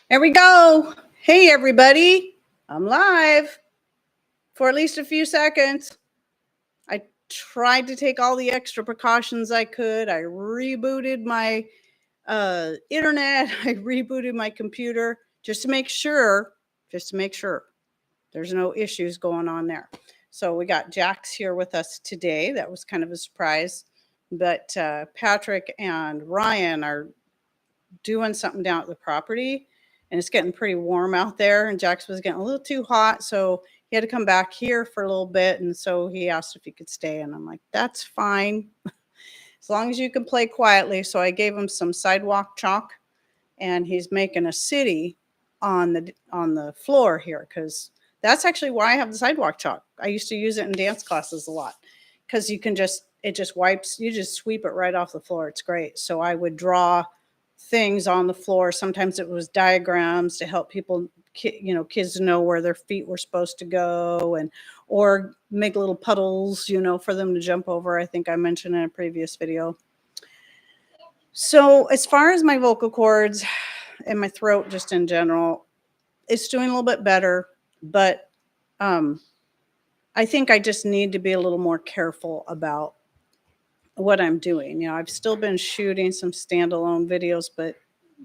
There we go. Hey, everybody. I'm live for at least a few seconds. I tried to take all the extra precautions I could. I rebooted my internet. I rebooted my computer just to make sure there's no issues going on there. So we got Jax here with us today. That was kind of a surprise. But Patrick and Ryan are doing something down at the property, and it's getting pretty warm out there, and Jax was getting a little too hot, so he had to come back here for a little bit. And so he asked if he could stay, and I'm like, that's fine as long as you can play quietly. So I gave him some sidewalk chalk, and he's making a city on the floor here, because that's actually why I have the sidewalk chalk. I used to use it in dance classes a lot, because it just wipes, you just sweep it right off the floor. It's great. So I would draw things on the floor. Sometimes it was diagrams to help people, kids know where their feet were supposed to go, or make little puddles, for them to jump over. I think I mentioned in a previous video. So as far as my vocal cords and my throat, just in general, it's doing a little bit better, but I think I just need to be a little more careful about what I'm doing. I've still been shooting some standalone videos, but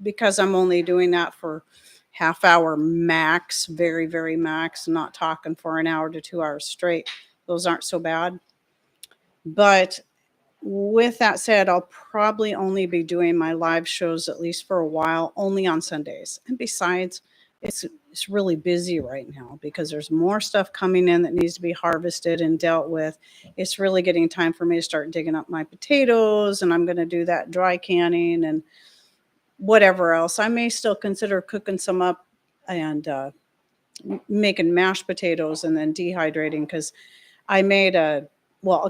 because I'm only doing that for half hour max, very, very max, not talking for an hour to 2 hours straight, those aren't so bad. But with that said, I'll probably only be doing my live shows, at least for a while, only on Sundays. And besides, it's really busy right now because there's more stuff coming in that needs to be harvested and dealt with. It's really getting time for me to start digging up my potatoes, and I'm going to do that dry canning and whatever else. I may still consider cooking some up and making mashed potatoes and then dehydrating, because I made a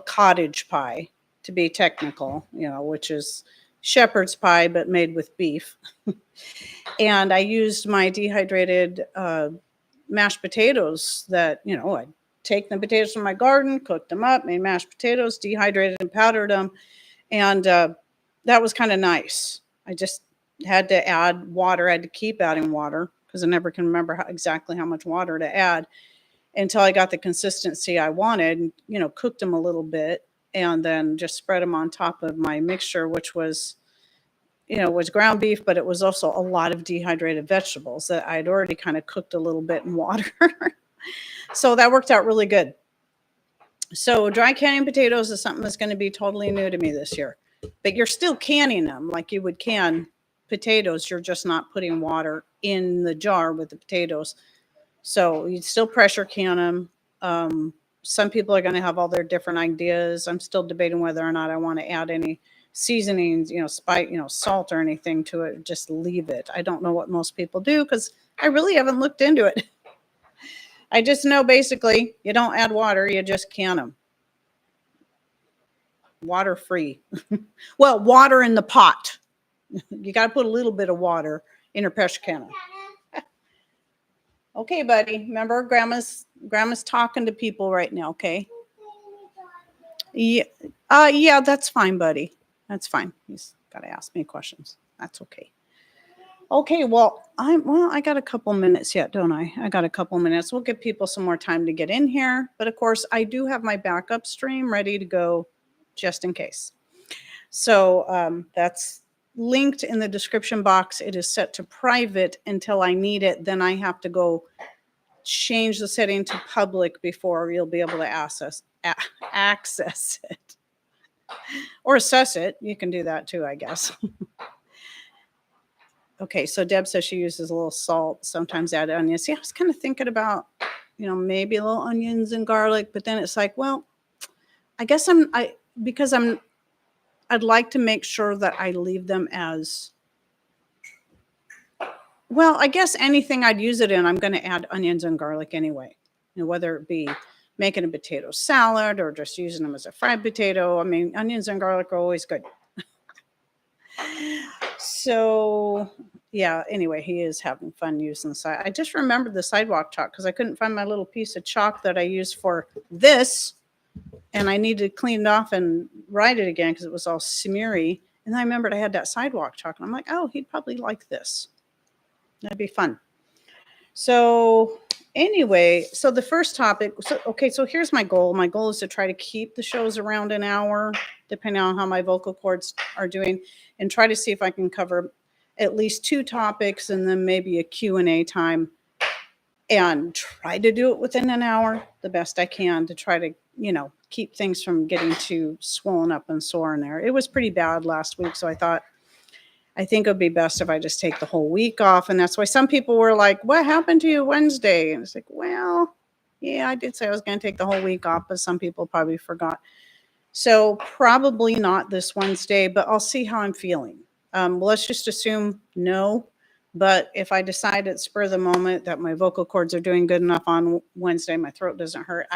cottage pie, to be technical, which is shepherd's pie, but made with beef. And I used my dehydrated mashed potatoes that, I'd take the potatoes from my garden, cooked them up, made mashed potatoes, dehydrated and powdered them. And that was kind of nice. I just had to add water. I had to keep adding water because I never can remember exactly how much water to add until I got the consistency I wanted, cooked them a little bit, and then just spread them on top of my mixture, which was ground beef, but it was also a lot of dehydrated vegetables that I'd already kind of cooked a little bit in water. So that worked out really good. So dry canning potatoes is something that's going to be totally new to me this year. But you're still canning them like you would can potatoes. You're just not putting water in the jar with the potatoes. So you'd still pressure can them. Some people are going to have all their different ideas. I'm still debating whether or not I want to add any seasonings, spice, salt or anything to it. Just leave it. I don't know what most people do because I really haven't looked into it. I just know basically you don't add water, you just can them. Water free. Well, water in the pot. You got to put a little bit of water in your pressure canner. Okay, buddy. Remember, grandma's talking to people right now, okay? Yeah. Yeah, that's fine, buddy. That's fine. He's got to ask me questions. That's okay. Okay, well, I got a couple minutes yet, don't I? I got a couple minutes. We'll give people some more time to get in here. But of course, I do have my backup stream ready to go just in case. So that's linked in the description box. It is set to private until I need it. Then I have to go change the setting to public before you'll be able to access it. Or assess it. You can do that too, I guess. Okay, so Deb says she uses a little salt, sometimes add onions. See, I was kind of thinking about, maybe a little onions and garlic, but then it's like, well, I guess I'd like to make sure that I leave them as, well, I guess anything I'd use it in, I'm going to add onions and garlic anyway. Whether it be making a potato salad or just using them as a fried potato. I mean, onions and garlic are always good. So, yeah, anyway, he is having fun using the side. I just remembered the sidewalk chalk because I couldn't find my little piece of chalk that I used for this. And I needed to clean it off and write it again because it was all smeary. And then I remembered I had that sidewalk chalk. And I'm like, oh, he'd probably like this. That'd be fun. So anyway, so the first topic, so here's my goal. My goal is to try to keep the shows around an hour, depending on how my vocal cords are doing, and try to see if I can cover at least 2 topics and then maybe a Q&A time, and try to do it within an hour the best I can to try to, keep things from getting too swollen up and sore in there. It was pretty bad last week, so I think it would be best if I just take the whole week off. And that's why some people were like, what happened to you Wednesday? And it's like, well, yeah, I did say I was going to take the whole week off, but some people probably forgot. So probably not this Wednesday, but I'll see how I'm feeling. Let's just assume no. But if I decide at spur of the moment that my vocal cords are doing good enough on Wednesday, my throat doesn't hurt,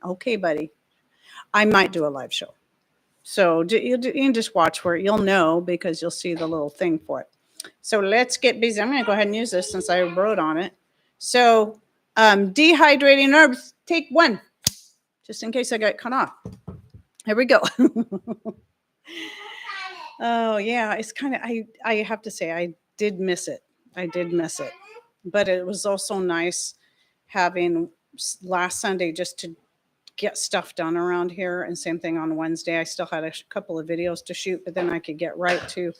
okay, buddy, I might do a live show. So you can just watch for it. You'll know because you'll see the little thing for it. So let's get busy. I'm going to go ahead and use this since I wrote on it. So dehydrating herbs, take 1, just in case I got cut off. Here we go. Oh, yeah. It's kind of, I have to say, I did miss it. But it was also nice having last Sunday just to get stuff done around here, and same thing on Wednesday. I still had a couple of videos to shoot, but then I could get right to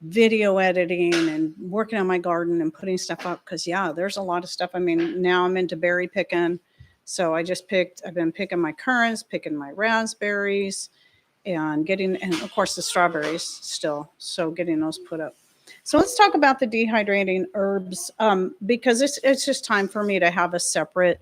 video editing and working on my garden and putting stuff up, because there's a lot of stuff. I mean, now I'm into berry picking, so I've been picking my currants, picking my raspberries, and of course the strawberries still, so getting those put up. So let's talk about the dehydrating herbs, because it's just time for me to have a separate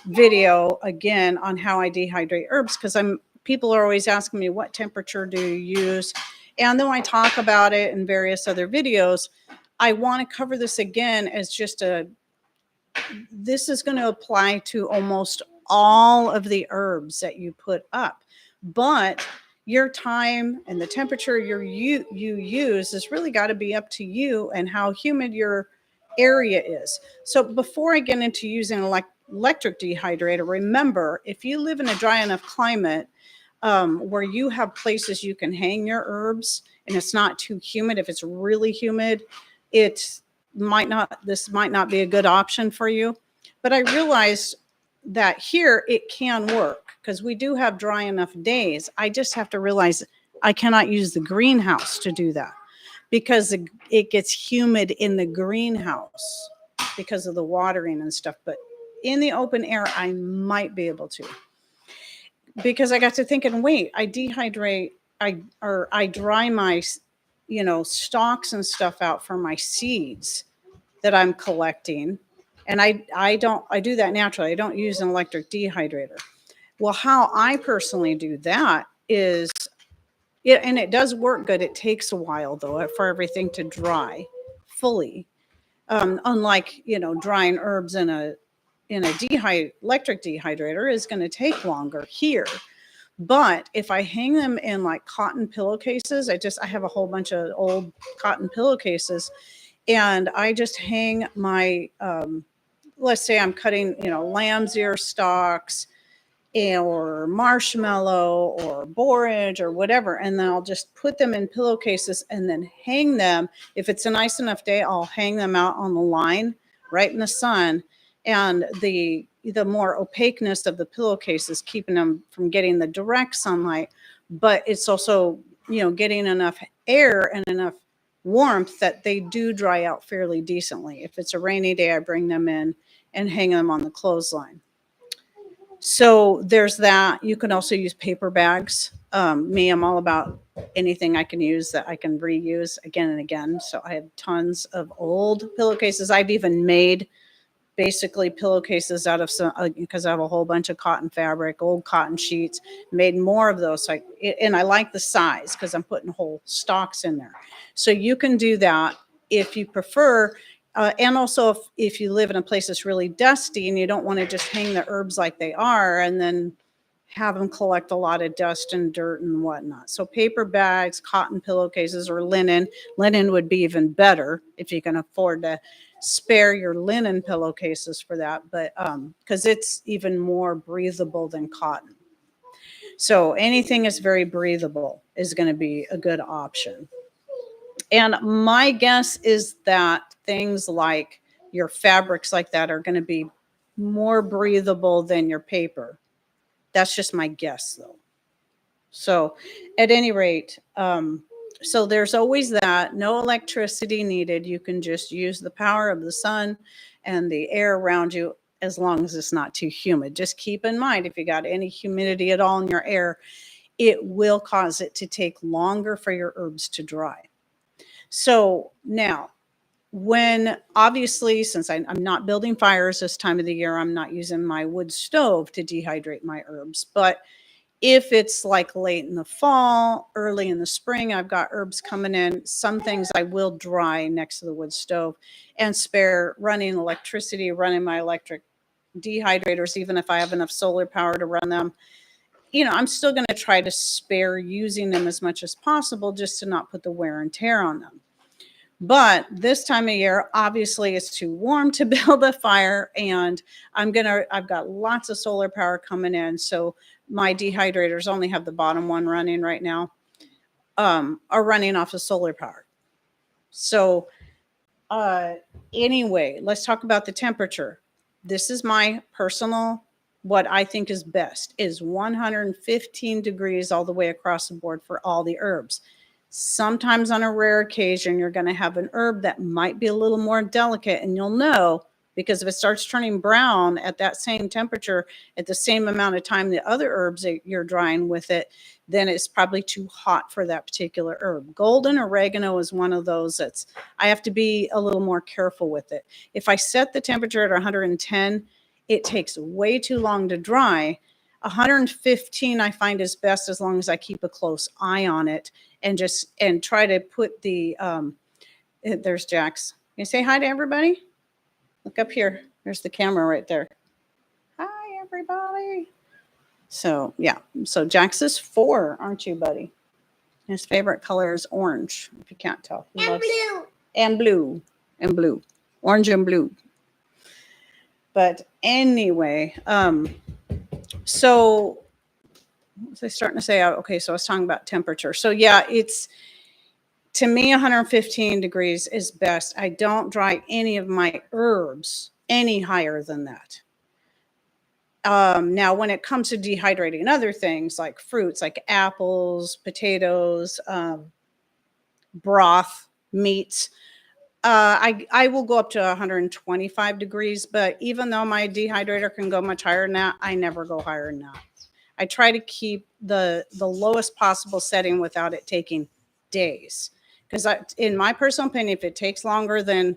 video again on how I dehydrate herbs, because people are always asking me, what temperature do you use? And then I talk about it in various other videos. I want to cover this again as this is going to apply to almost all of the herbs that you put up, but your time and the temperature you use has really got to be up to you and how humid your area is. So before I get into using electric dehydrator, remember, if you live in a dry enough climate where you have places you can hang your herbs and it's not too humid, if it's really humid, this might not be a good option for you. But I realized that here it can work because we do have dry enough days. I just have to realize I cannot use the greenhouse to do that, because it gets humid in the greenhouse because of the watering and stuff. But in the open air, I might be able to, because I got to thinking, wait, I dehydrate, I dry my, stalks and stuff out for my seeds that I'm collecting. And I do that naturally. I don't use an electric dehydrator. Well, how I personally do that is, and it does work good. It takes a while though for everything to dry fully. Unlike, drying herbs in a electric dehydrator is going to take longer here. But if I hang them in like cotton pillowcases, I have a whole bunch of old cotton pillowcases, and I just hang my, let's say I'm cutting, lamb's ear stalks or marshmallow or borage or whatever, and then I'll just put them in pillowcases and then hang them. If it's a nice enough day, I'll hang them out on the line right in the sun, and the more opaqueness of the pillowcases keeping them from getting the direct sunlight, but it's also, getting enough air and enough warmth that they do dry out fairly decently. If it's a rainy day, I bring them in and hang them on the clothesline. So there's that. You can also use paper bags. I'm all about anything I can use that I can reuse again and again. So I have tons of old pillowcases. I've even made basically pillowcases out of some, because I have a whole bunch of cotton fabric, old cotton sheets, made more of those. And I like the size because I'm putting whole stalks in there. So you can do that if you prefer. And also if you live in a place that's really dusty and you don't want to just hang the herbs like they are and then have them collect a lot of dust and dirt and whatnot. So paper bags, cotton pillowcases, or linen. Linen would be even better if you can afford to spare your linen pillowcases for that, but because it's even more breathable than cotton. So anything that's very breathable is going to be a good option. And my guess is that things like your fabrics like that are going to be more breathable than your paper. That's just my guess, though. So, at any rate, so there's always that. No electricity needed. You can just use the power of the sun and the air around you as long as it's not too humid. Just keep in mind if you got any humidity at all in your air, it will cause it to take longer for your herbs to dry. So now, when obviously, since I'm not building fires this time of the year, I'm not using my wood stove to dehydrate my herbs. But if it's like late in the fall, early in the spring, I've got herbs coming in. Some things I will dry next to the wood stove and spare running electricity, running my electric dehydrators, even if I have enough solar power to run them. I'm still going to try to spare using them as much as possible just to not put the wear and tear on them. But this time of year, obviously it's too warm to build a fire, and I've got lots of solar power coming in. So my dehydrators only have the bottom one running right now, are running off of solar power. So anyway, let's talk about the temperature. This is my personal, what I think is best is 115 degrees all the way across the board for all the herbs. Sometimes on a rare occasion, you're going to have an herb that might be a little more delicate, and you'll know because if it starts turning brown at that same temperature at the same amount of time the other herbs that you're drying with it, then it's probably too hot for that particular herb. Golden oregano is one of those that's, I have to be a little more careful with it. If I set the temperature at 110, it takes way too long to dry. 115 I find is best as long as I keep a close eye on it and try to put the there's Jax. Can you say hi to everybody? Look up here. There's the camera right there. Hi everybody. So yeah. So Jax is 4, aren't you, buddy? His favorite color is orange, if you can't tell. Blue. And blue. And blue. Orange and blue. But anyway, so what was I starting to say? Okay, so I was talking about temperature. So yeah, it's, to me, 115 degrees is best. I don't dry any of my herbs any higher than that. Now, when it comes to dehydrating other things like fruits, like apples, potatoes, broth, meats, I will go up to 125 degrees. But even though my dehydrator can go much higher than that, I never go higher than that. I try to keep the lowest possible setting without it taking days. Because in my personal opinion, if it takes longer than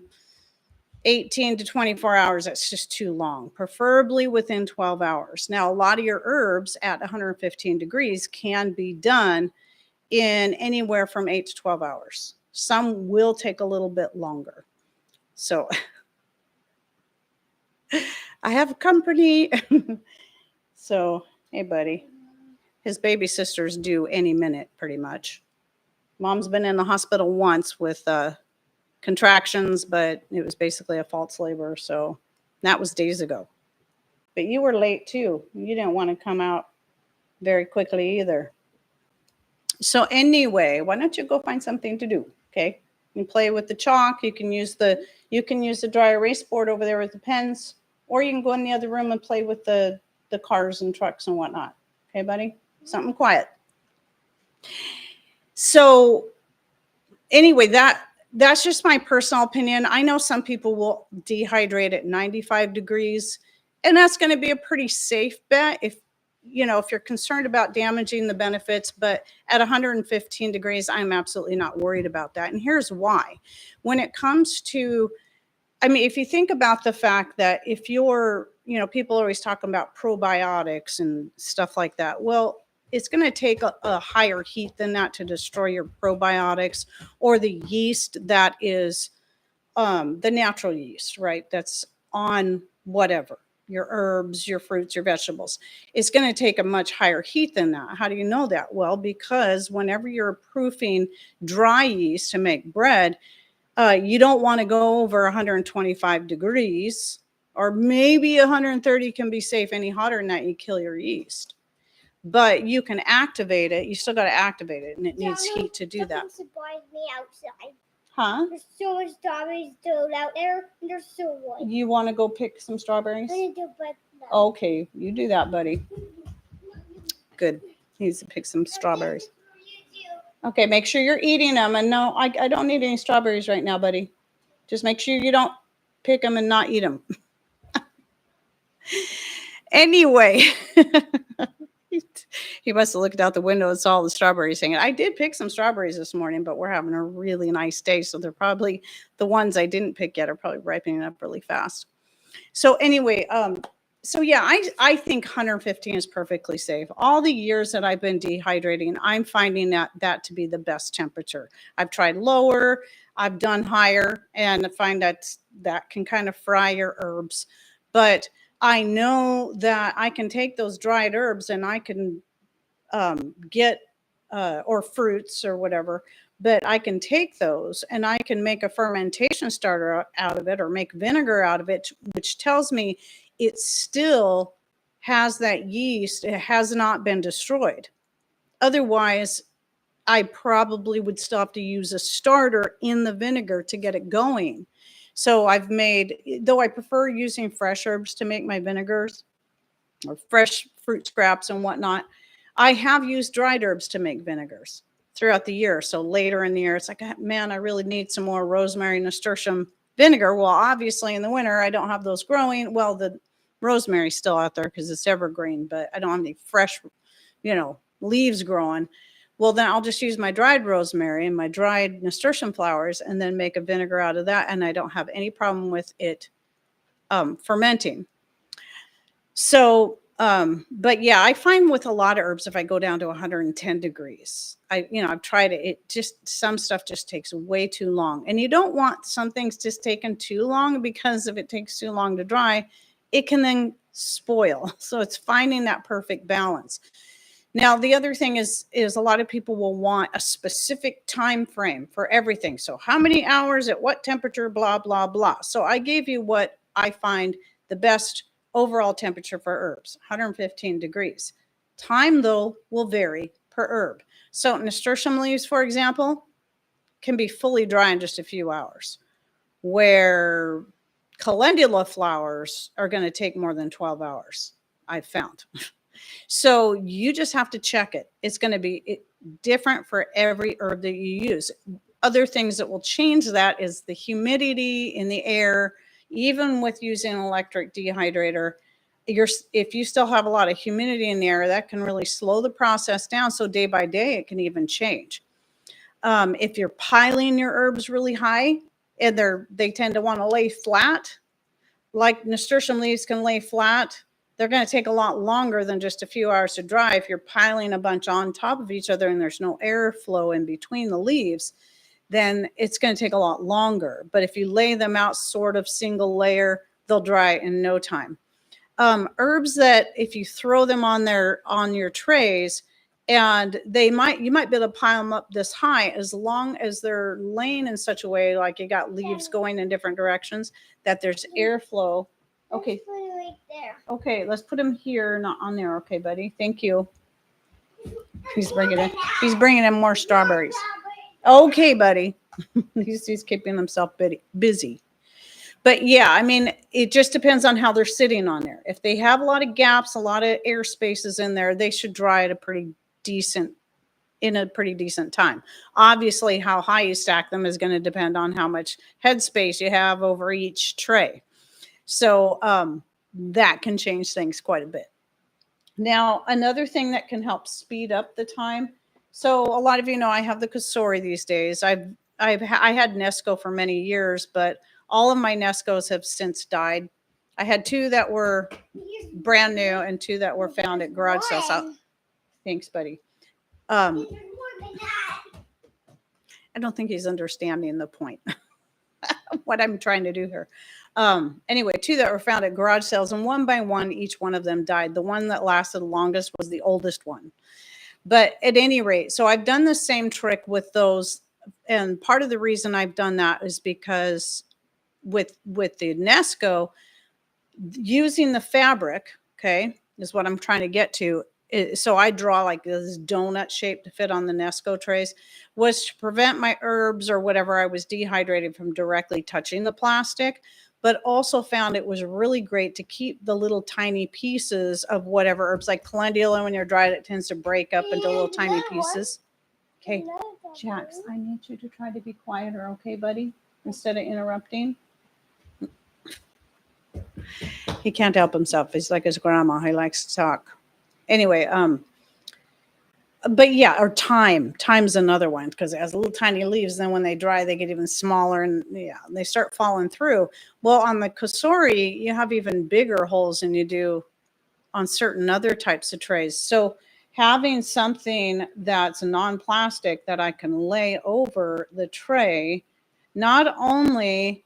18 to 24 hours, that's just too long, preferably within 12 hours. Now, a lot of your herbs at 115 degrees can be done in anywhere from 8 to 12 hours. Some will take a little bit longer. So I have company. So, hey, buddy. His baby sister's due any minute, pretty much. Mom's been in the hospital once with contractions, but it was basically a false labor. So that was days ago. But you were late too. You didn't want to come out very quickly either. So anyway, why don't you go find something to do? Okay. You can play with the chalk. You can use the dry erase board over there with the pens, or you can go in the other room and play with the cars and trucks and whatnot. Okay, buddy? Something quiet. So anyway, that's just my personal opinion. I know some people will dehydrate at 95 degrees, and that's going to be a pretty safe bet if you're concerned about damaging the benefits. But at 115 degrees, I'm absolutely not worried about that. And here's why. When it comes to, if you think about the fact that if you're, people are always talking about probiotics and stuff like that. Well, it's going to take a higher heat than that to destroy your probiotics or the yeast that is the natural yeast, right? That's on whatever, your herbs, your fruits, your vegetables. It's going to take a much higher heat than that. How do you know that? Well, because whenever you're proofing dry yeast to make bread, you don't want to go over 125 degrees, or maybe 130 can be safe. Any hotter than that, you kill your yeast. but you can activate it. You still got to activate it, and it needs heat to do that. Me outside. Huh? There's so much strawberries still out there, and they're so white. You want to go pick some strawberries? I need to put them. Okay, you do that, buddy. Good. He needs to pick some strawberries. Okay, make sure you're eating them. And no, I don't need any strawberries right now, buddy. Just make sure you don't pick them and not eat them. Anyway, he must have looked out the window and saw the strawberries hanging. I did pick some strawberries this morning, but we're having a really nice day. So they're probably the ones I didn't pick yet are probably ripening up really fast. So anyway, so yeah, I think 115 is perfectly safe. All the years that I've been dehydrating, I'm finding that to be the best temperature. I've tried lower, I've done higher, and I find that can kind of fry your herbs. But I know that I can take those dried herbs and I can get or fruits or whatever, but I can take those and I can make a fermentation starter out of it or make vinegar out of it, which tells me it still has that yeast. It has not been destroyed. Otherwise, I probably would still have to use a starter in the vinegar to get it going. So I've made, though I prefer using fresh herbs to make my vinegars or fresh fruit scraps and whatnot, I have used dried herbs to make vinegars throughout the year. So later in the year, it's like, man, I really need some more rosemary nasturtium vinegar. Well, obviously in the winter, I don't have those growing. Well, the rosemary's still out there because it's evergreen, but I don't have any fresh, leaves growing. Well, then I'll just use my dried rosemary and my dried nasturtium flowers and then make a vinegar out of that. And I don't have any problem with it fermenting. So, but yeah, I find with a lot of herbs, if I go down to 110 degrees, I've tried it. It just, some stuff just takes way too long. And you don't want some things just taken too long, because if it takes too long to dry, it can then spoil. So it's finding that perfect balance. Now, the other thing is a lot of people will want a specific time frame for everything. So how many hours at what temperature, blah, blah, blah. So I gave you what I find the best overall temperature for herbs, 115 degrees. Time, though, will vary per herb. So nasturtium leaves, for example, can be fully dry in just a few hours, where calendula flowers are going to take more than 12 hours, I've found. So you just have to check it. It's going to be different for every herb that you use. Other things that will change that is the humidity in the air. Even with using an electric dehydrator, if you still have a lot of humidity in the air, that can really slow the process down. So day by day, it can even change. If you're piling your herbs really high and they tend to want to lay flat, like nasturtium leaves can lay flat, they're going to take a lot longer than just a few hours to dry. If you're piling a bunch on top of each other and there's no airflow in between the leaves, then it's going to take a lot longer. But if you lay them out sort of single layer, they'll dry in no time. Herbs that if you throw them on your trays, and you might be able to pile them up this high, as long as they're laying in such a way, like you got leaves going in different directions, that there's airflow. Okay. Right there. Okay, let's put them here, not on there. Okay, buddy. Thank you. He's bringing in more strawberries. Okay, buddy. he's keeping himself busy. But yeah, I mean, it just depends on how they're sitting on there. If they have a lot of gaps, a lot of air spaces in there, they should dry at a pretty decent time. Obviously, how high you stack them is going to depend on how much headspace you have over each tray. So that can change things quite a bit. Now, another thing that can help speed up the time. So a lot of you know I have the Kasori these days. I had Nesco for many years, but all of my Nescos have since died. I had 2 that were brand new and 2 that were found at garage sales. Thanks, buddy. I don't think he's understanding the point. What I'm trying to do here. Anyway, 2 that were found at garage sales, and one by one, each one of them died. The one that lasted the longest was the oldest one. But at any rate, so I've done the same trick with those. And part of the reason I've done that is because with the Nesco, using the fabric, okay, is what I'm trying to get to. so I draw like this donut shape to fit on the Nesco trays, was to prevent my herbs or whatever I was dehydrating from directly touching the plastic, but also found it was really great to keep the little tiny pieces of whatever herbs, like calendula, when you're dried, it tends to break up into little tiny pieces. Okay, Jax, I need you to try to be quieter, okay, buddy? Instead of interrupting. He can't help himself. He's like his grandma. He likes to talk. Anyway, but yeah, or time's another one, because it has little tiny leaves. Then when they dry, they get even smaller, and yeah, they start falling through. Well, on the Kasori, you have even bigger holes than you do on certain other types of trays. So having something that's non-plastic that I can lay over the tray not only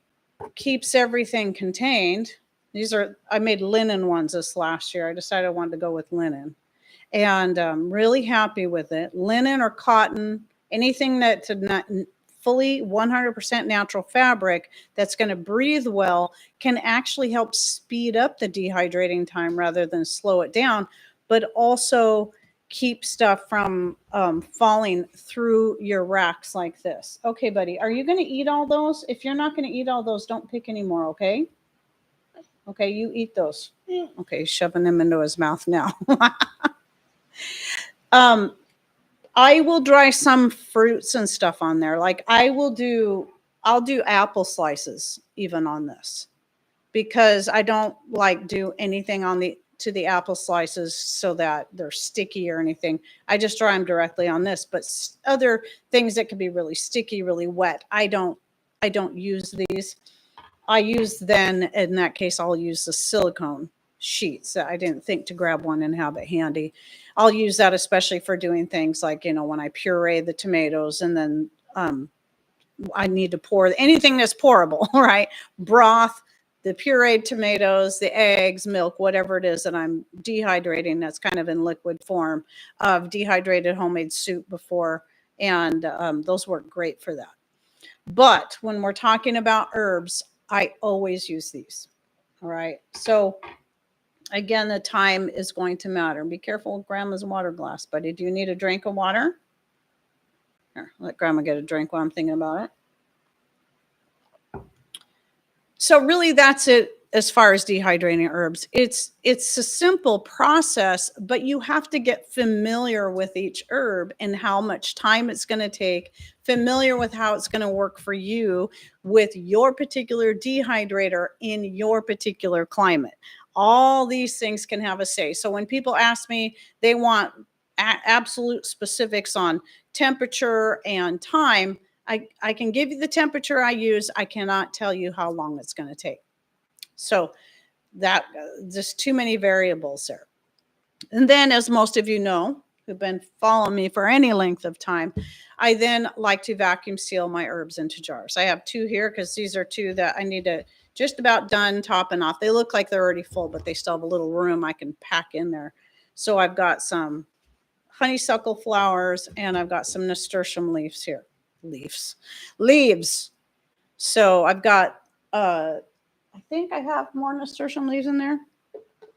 keeps everything contained. I made linen ones this last year. I decided I wanted to go with linen, and I'm really happy with it. Linen or cotton, anything that's not fully 100% natural fabric that's going to breathe well, can actually help speed up the dehydrating time rather than slow it down, but also keep stuff from falling through your racks like this. Okay, buddy, are you going to eat all those? If you're not going to eat all those, don't pick any more, okay? Okay, you eat those. Okay, he's shoving them into his mouth now. I will dry some fruits and stuff on there. Like I'll do apple slices even on this, because I don't like do anything to the apple slices so that they're sticky or anything. I just dry them directly on this. But other things that can be really sticky, really wet, I don't use these. I use, then in that case, I'll use the silicone sheets. I didn't think to grab one and have it handy. I'll use that especially for doing things like, when I puree the tomatoes, and then I need to pour anything that's pourable, right? Broth, the pureed tomatoes, the eggs, milk, whatever it is that I'm dehydrating that's kind of in liquid form. Of dehydrated homemade soup before, and those work great for that. But when we're talking about herbs, I always use these. All right. So again, the time is going to matter. Be careful with Grandma's water glass, buddy. Do you need a drink of water? Here, let Grandma get a drink while I'm thinking about it. So really, that's it as far as dehydrating herbs. It's a simple process, but you have to get familiar with each herb and how much time it's going to take, familiar with how it's going to work for you with your particular dehydrator in your particular climate. All these things can have a say. So when people ask me, they want absolute specifics on temperature and time. I can give you the temperature I use. I cannot tell you how long it's going to take. So that just too many variables there. And then, as most of you know, who've been following me for any length of time, I then like to vacuum seal my herbs into jars. I have two here because these are two that I need to just about done topping off. They look like they're already full, but they still have a little room I can pack in there. So I've got some honeysuckle flowers, and I've got some nasturtium leaves here. Leaves. So I've got, I think I have more nasturtium leaves in there.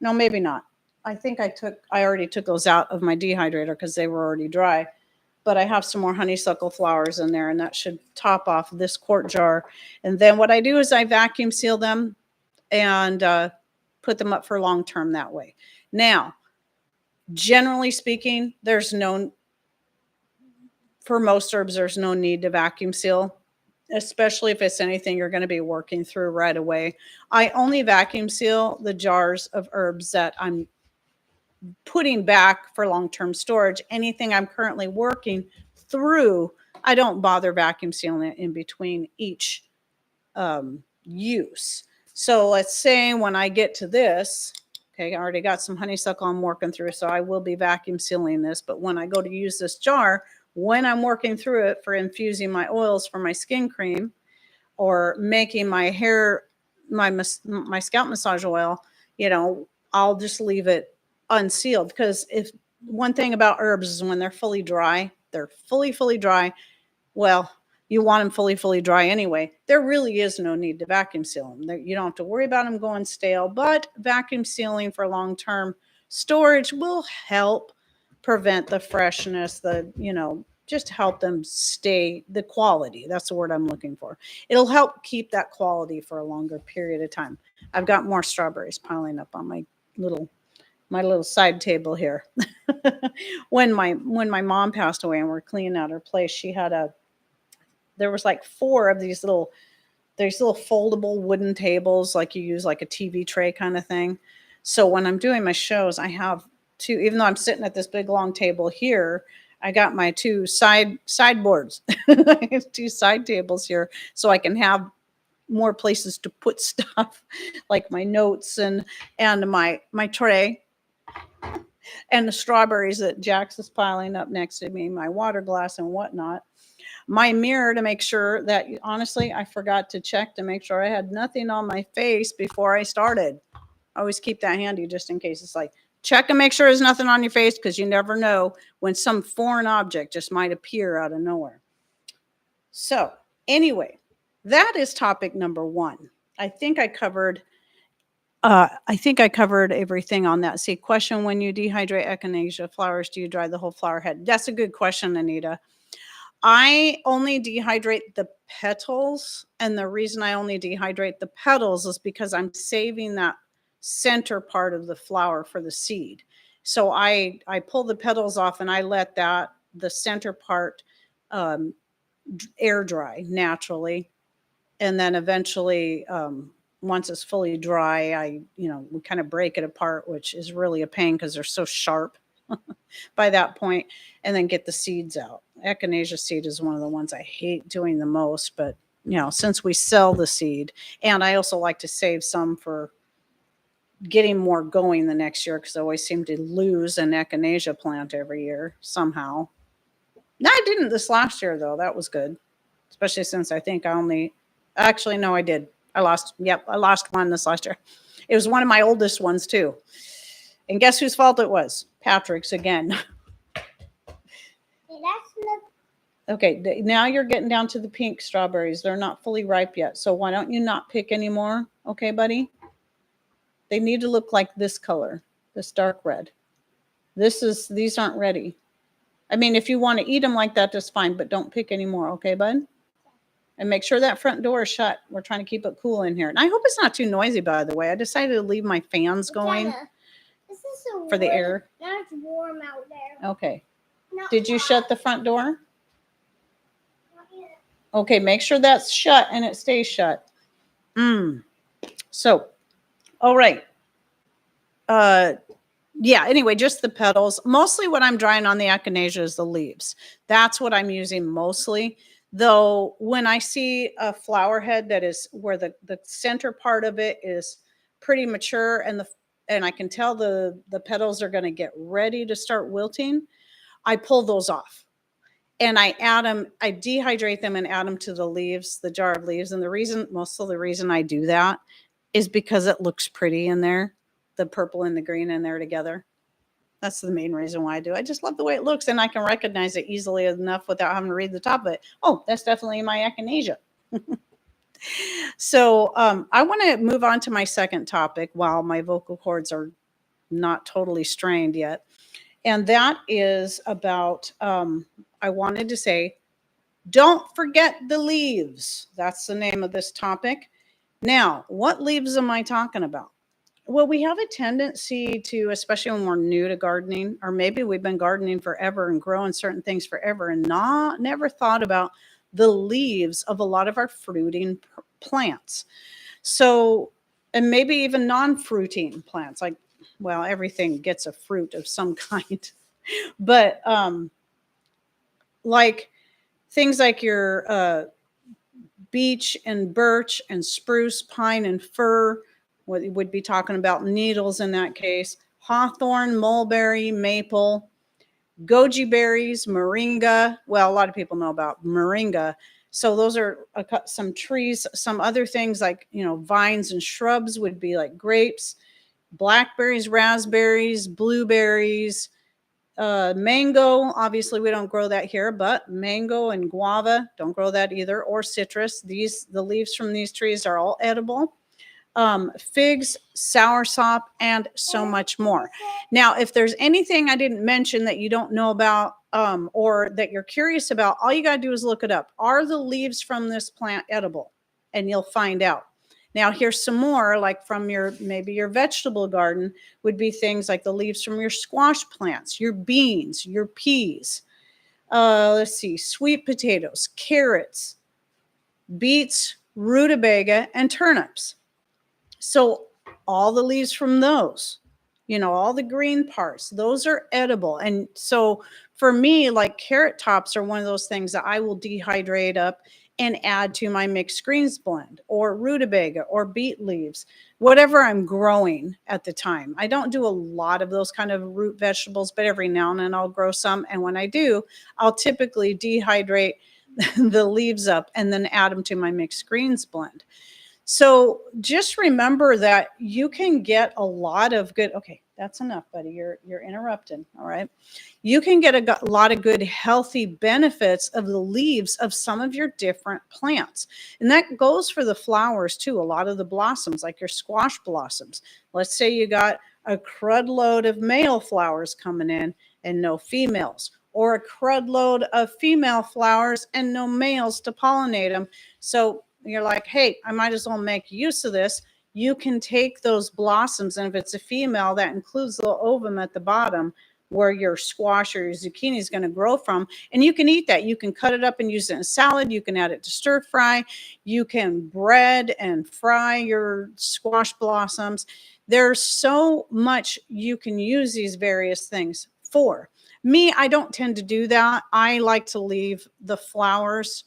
No, maybe not. I think I already took those out of my dehydrator because they were already dry. But I have some more honeysuckle flowers in there, and that should top off this quart jar. And then what I do is I vacuum seal them and put them up for long term that way. Now, generally speaking, for most herbs, there's no need to vacuum seal, especially if it's anything you're going to be working through right away. I only vacuum seal the jars of herbs that I'm putting back for long-term storage. Anything I'm currently working through, I don't bother vacuum sealing it in between each use. So let's say when I get to this, okay, I already got some honeysuckle I'm working through, so I will be vacuum sealing this. But when I go to use this jar, when I'm working through it for infusing my oils for my skin cream or making my hair, my scalp massage oil, I'll just leave it unsealed. Because if one thing about herbs is when they're fully dry, fully dry. Well, you want them fully dry anyway. There really is no need to vacuum seal them. You don't have to worry about them going stale, but vacuum sealing for long-term storage will help prevent the freshness, just help them stay the quality. That's the word I'm looking for. It'll help keep that quality for a longer period of time. I've got more strawberries piling up on little my little side table here. When my mom passed away and we're cleaning out her place, there was like four of these little foldable wooden tables, like you use like a TV tray kind of thing. So when I'm doing my shows, I have two, even though I'm sitting at this big long table here, I got my two sideboards, two side tables here, so I can have more places to put stuff, like my notes and my tray, and the strawberries that Jax is piling up next to me, my water glass and whatnot. My mirror to make sure that, honestly, I forgot to check to make sure I had nothing on my face before I started. I always keep that handy just in case. It's like, check and make sure there's nothing on your face, because you never know when some foreign object just might appear out of nowhere. So anyway, that is topic number 1. I think I covered everything on that. See, question: when you dehydrate echinacea flowers, do you dry the whole flower head? That's a good question, Anita. I only dehydrate the petals, and the reason I only dehydrate the petals is because I'm saving that center part of the flower for the seed. So I pull the petals off and I let the center part air dry naturally, and then eventually, once it's fully dry, we kind of break it apart, which is really a pain because they're so sharp by that point, and then get the seeds out. Echinacea seed is one of the ones I hate doing the most, but since we sell the seed, and I also like to save some for getting more going the next year, because I always seem to lose an echinacea plant every year somehow. No, I didn't this last year though. That was good, especially since I think actually, no, I did. I lost one this last year. It was one of my oldest ones too. And guess whose fault it was? Patrick's again. Okay, now you're getting down to the pink strawberries. They're not fully ripe yet. So why don't you not pick anymore? Okay, buddy? They need to look like this color, this dark red. These aren't ready. I mean, if you want to eat them like that, that's fine, but don't pick anymore. Okay, bud? And make sure that front door is shut. We're trying to keep it cool in here. And I hope it's not too noisy, by the way. I decided to leave my fans going for the air. Now it's warm out there. Okay. Did you shut the front door? Okay, make sure that's shut and it stays shut. So, all right. Yeah, anyway, just the petals. Mostly what I'm drying on the echinacea is the leaves. That's what I'm using mostly. Though when I see a flower head that is where the center part of it is pretty mature, and I can tell the petals are going to get ready to start wilting, I pull those off. And I dehydrate them and add them to the leaves, the jar of leaves. And the reason I do that is because it looks pretty in there, the purple and the green in there together. That's the main reason why I do. I just love the way it looks, and I can recognize it easily enough without having to read the top of it. Oh, that's definitely my echinacea. So I want to move on to my second topic while my vocal cords are not totally strained yet. And that is about, I wanted to say, don't forget the leaves. That's the name of this topic. Now, what leaves am I talking about? Well, we have a tendency to, especially when we're new to gardening, or maybe we've been gardening forever and growing certain things forever and never thought about the leaves of a lot of our fruiting plants. So, and maybe even non-fruiting plants, like, well, everything gets a fruit of some kind. But like things like your beech and birch and spruce, pine and fir, what you would be talking about needles in that case, hawthorn, mulberry, maple, goji berries, moringa. Well, a lot of people know about moringa. So those are some trees. Some other things like, vines and shrubs would be like grapes, blackberries, raspberries, blueberries, mango. Obviously we don't grow that here, but mango and guava, don't grow that either, or citrus. The leaves from these trees are all edible. figs, soursop, and so much more. Now, if there's anything I didn't mention that you don't know about or that you're curious about, all you got to do is look it up. Are the leaves from this plant edible? And you'll find out. Now, here's some more, like from maybe your vegetable garden would be things like the leaves from your squash plants, your beans, your peas. Let's see, sweet potatoes, carrots, beets, rutabaga, and turnips. So all the leaves from those, all the green parts, those are edible. And so for me, like carrot tops are one of those things that I will dehydrate up and add to my mixed greens blend, or rutabaga or beet leaves, whatever I'm growing at the time. I don't do a lot of those kind of root vegetables, but every now and then I'll grow some. And when I do, I'll typically dehydrate the leaves up and then add them to my mixed greens blend. So just remember that you can get a lot of good. Okay, that's enough, buddy. You're interrupting. All right. You can get a lot of good healthy benefits of the leaves of some of your different plants. And that goes for the flowers too. A lot of the blossoms, like your squash blossoms. Let's say you got a crud load of male flowers coming in and no females, or a crud load of female flowers and no males to pollinate them. So you're like, hey, I might as well make use of this. You can take those blossoms, and if it's a female, that includes the ovum at the bottom where your squash or your zucchini is going to grow from, and you can eat that. You can cut it up and use it in a salad. You can add it to stir fry. You can bread and fry your squash blossoms. There's so much you can use these various things for. Me, I don't tend to do that. I like to leave the flowers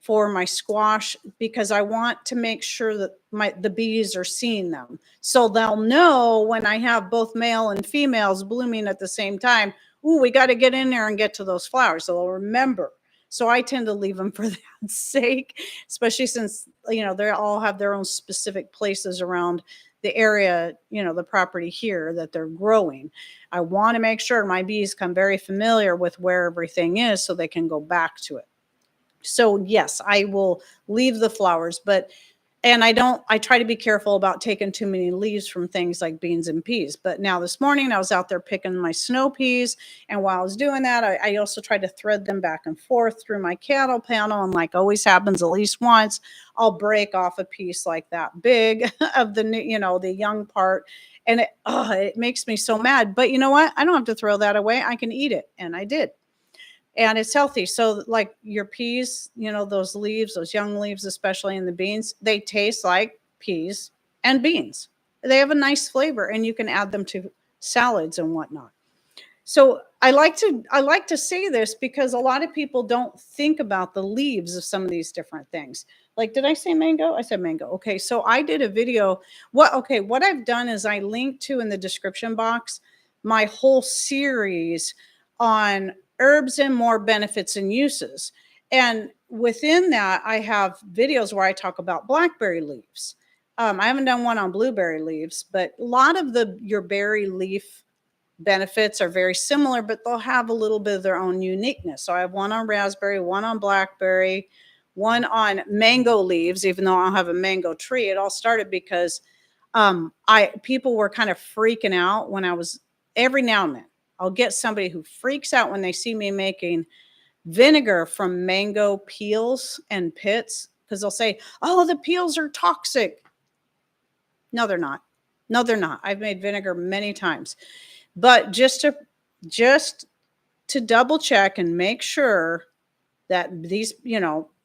for my squash because I want to make sure that the bees are seeing them. So they'll know when I have both male and females blooming at the same time, ooh, we got to get in there and get to those flowers. So they'll remember. So I tend to leave them for that sake, especially since, they all have their own specific places around the area, the property here that they're growing. I want to make sure my bees come very familiar with where everything is so they can go back to it. So yes, I will leave the flowers, and I try to be careful about taking too many leaves from things like beans and peas. But now this morning I was out there picking my snow peas. And while I was doing that, I also tried to thread them back and forth through my cattle panel. And like always happens at least once, I'll break off a piece like that big of the young part. And it makes me so mad. But you know what? I don't have to throw that away. I can eat it. And I did. And it's healthy. So like your peas, those leaves, those young leaves, especially in the beans, they taste like peas and beans. They have a nice flavor, and you can add them to salads and whatnot. So I like to say this because a lot of people don't think about the leaves of some of these different things. Like, did I say mango? I said mango. Okay. So I did a video. What I've done is I linked to in the description box my whole series on herbs and more benefits and uses. And within that, I have videos where I talk about blackberry leaves. I haven't done one on blueberry leaves, but a lot of your berry leaf benefits are very similar, but they'll have a little bit of their own uniqueness. So I have one on raspberry, one on blackberry, one on mango leaves, even though I don't have a mango tree. It all started because people were kind of freaking out when I was, every now and then I'll get somebody who freaks out when they see me making vinegar from mango peels and pits, because they'll say, oh, the peels are toxic. No, they're not. No, they're not. I've made vinegar many times. But just to double check and make sure that these,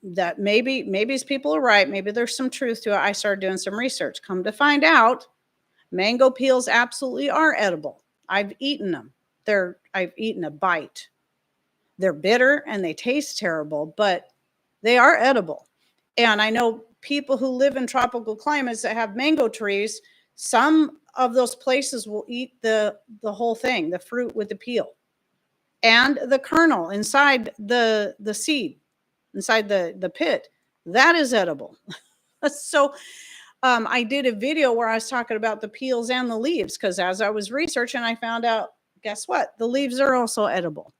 that maybe these people are right. Maybe there's some truth to it. I started doing some research. Come to find out, mango peels absolutely are edible. I've eaten them. I've eaten a bite. They're bitter and they taste terrible, but they are edible. And I know people who live in tropical climates that have mango trees, some of those places will eat the whole thing, the fruit with the peel and the kernel inside the seed, inside the pit. That is edible. So I did a video where I was talking about the peels and the leaves, because as I was researching, I found out, guess what? The leaves are also edible.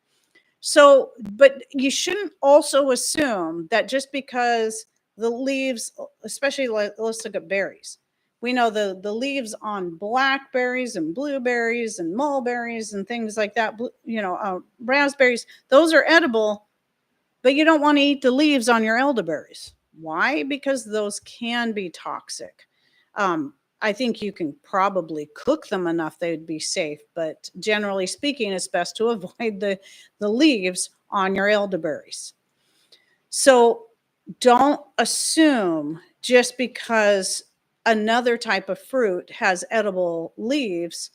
So, but you shouldn't also assume that just because the leaves, especially let's look at berries. We know the leaves on blackberries and blueberries and mulberries and things like that, raspberries, those are edible, but you don't want to eat the leaves on your elderberries. Why? Because those can be toxic. I think you can probably cook them enough they'd be safe, but generally speaking, it's best to avoid the leaves on your elderberries. So don't assume just because another type of fruit has edible leaves,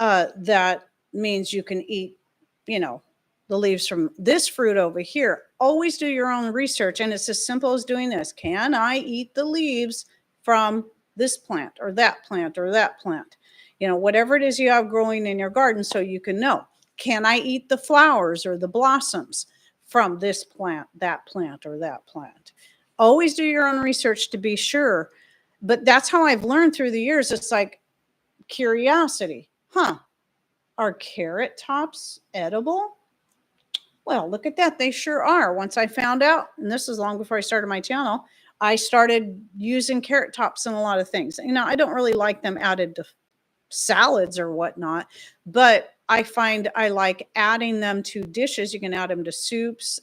that means you can eat, you know, the leaves from this fruit over here. Always do your own research. And it's as simple as doing this. Can I eat the leaves from this plant or that plant or that plant? Whatever it is you have growing in your garden, so you can know. Can I eat the flowers or the blossoms from this plant, or that plant? Always do your own research to be sure. But that's how I've learned through the years. It's like curiosity. Are carrot tops edible? Well, look at that. They sure are. Once I found out, and this is long before I started my channel, I started using carrot tops in a lot of things. I don't really like them added to salads or whatnot, but I find I like adding them to dishes. You can add them to soups.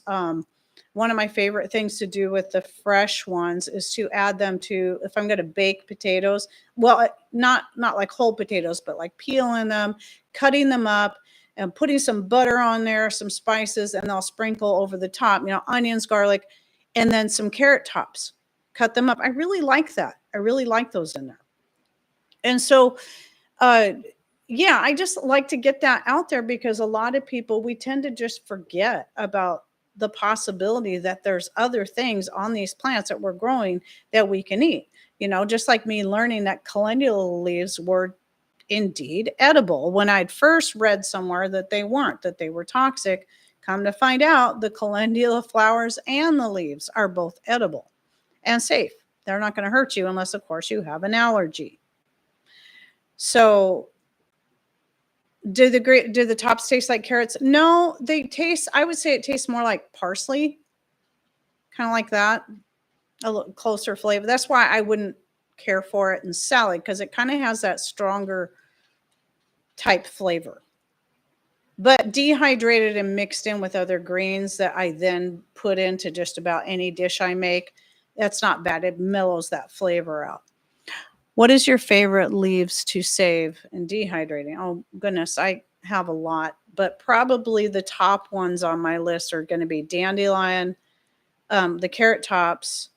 One of my favorite things to do with the fresh ones is to add them to, if I'm going to bake potatoes, well, not like whole potatoes, but like peeling them, cutting them up, and putting some butter on there, some spices, and I'll sprinkle over the top, onions, garlic, and then some carrot tops. Cut them up. I really like that. I really like those in there. And so, yeah, I just like to get that out there because a lot of people, we tend to just forget about the possibility that there's other things on these plants that we're growing that we can eat. Just like me learning that calendula leaves were indeed edible when I'd first read somewhere that they weren't, that they were toxic. Come to find out, the calendula flowers and the leaves are both edible and safe. They're not going to hurt you unless, of course, you have an allergy. So do the tops taste like carrots? No, I would say it tastes more like parsley, kind of like that, a little closer flavor. That's why I wouldn't care for it in salad, because it kind of has that stronger type flavor. But dehydrated and mixed in with other greens that I then put into just about any dish I make, that's not bad. It mellows that flavor out. What is your favorite leaves to save in dehydrating? Oh, goodness, I have a lot, but probably the top ones on my list are going to be dandelion, the carrot tops,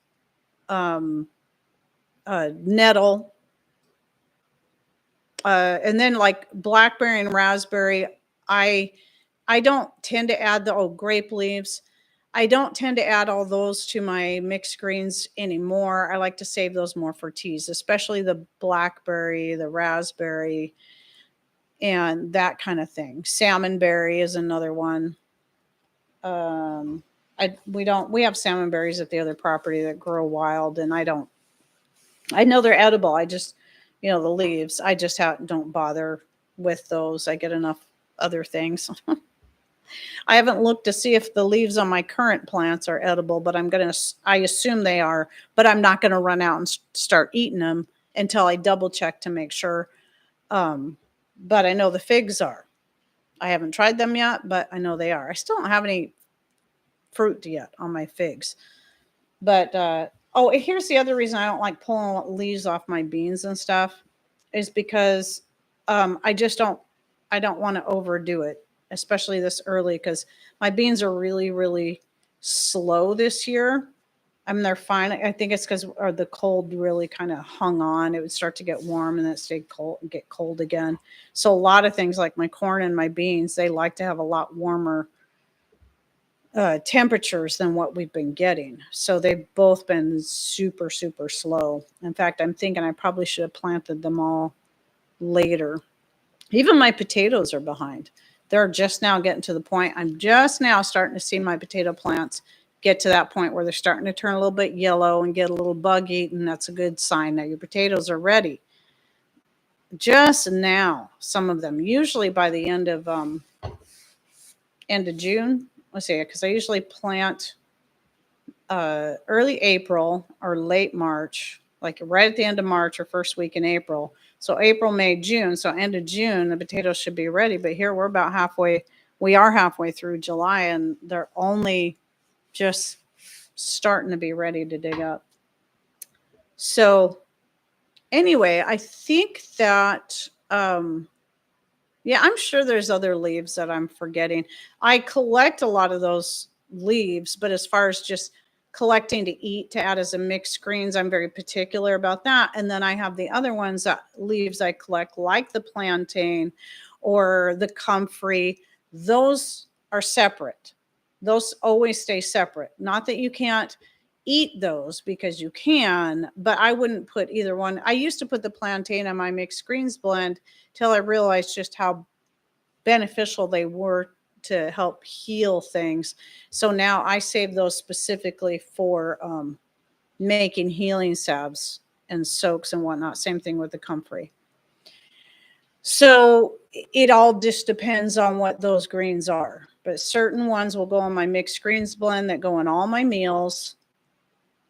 nettle, and then like blackberry and raspberry. I don't tend to add the grape leaves. I don't tend to add all those to my mixed greens anymore. I like to save those more for teas, especially the blackberry, the raspberry, and that kind of thing. Salmonberry is another one. We have salmonberries at the other property that grow wild, and I know they're edible. I just, the leaves, I just don't bother with those. I get enough other things. I haven't looked to see if the leaves on my current plants are edible, but I assume they are, but I'm not going to run out and start eating them until I double check to make sure. But I know the figs are. I haven't tried them yet, but I know they are. I still don't have any fruit yet on my figs. But, here's the other reason I don't like pulling leaves off my beans and stuff is because I don't want to overdo it, especially this early, because my beans are really, really slow this year. I mean, they're fine. I think it's because the cold really kind of hung on. It would start to get warm and then stay cold and get cold again. So a lot of things like my corn and my beans, they like to have a lot warmer temperatures than what we've been getting. So they've both been super, super slow. In fact, I'm thinking I probably should have planted them all later. Even my potatoes are behind. They're just now getting to the point. I'm just now starting to see my potato plants get to that point where they're starting to turn a little bit yellow and get a little bug eaten. That's a good sign that your potatoes are ready. Just now, some of them, usually by the end of June. Let's see, because I usually plant early April or late March. like right at the end of March or first week in April. So April, May, June. So end of June, the potatoes should be ready. But here we're about halfway. We are halfway through July, and they're only just starting to be ready to dig up. So anyway, I think that, yeah, I'm sure there's other leaves that I'm forgetting. I collect a lot of those leaves, but as far as just collecting to eat to add as a mixed greens, I'm very particular about that. And then I have the other ones that leaves I collect, like the plantain or the comfrey. Those are separate. Those always stay separate. Not that you can't eat those, because you can, but I wouldn't put either one. I used to put the plantain on my mixed greens blend till I realized just how beneficial they were to help heal things. So now I save those specifically for making healing salves and soaks and whatnot. Same thing with the comfrey. So it all just depends on what those greens are. But certain ones will go on my mixed greens blend that go in all my meals.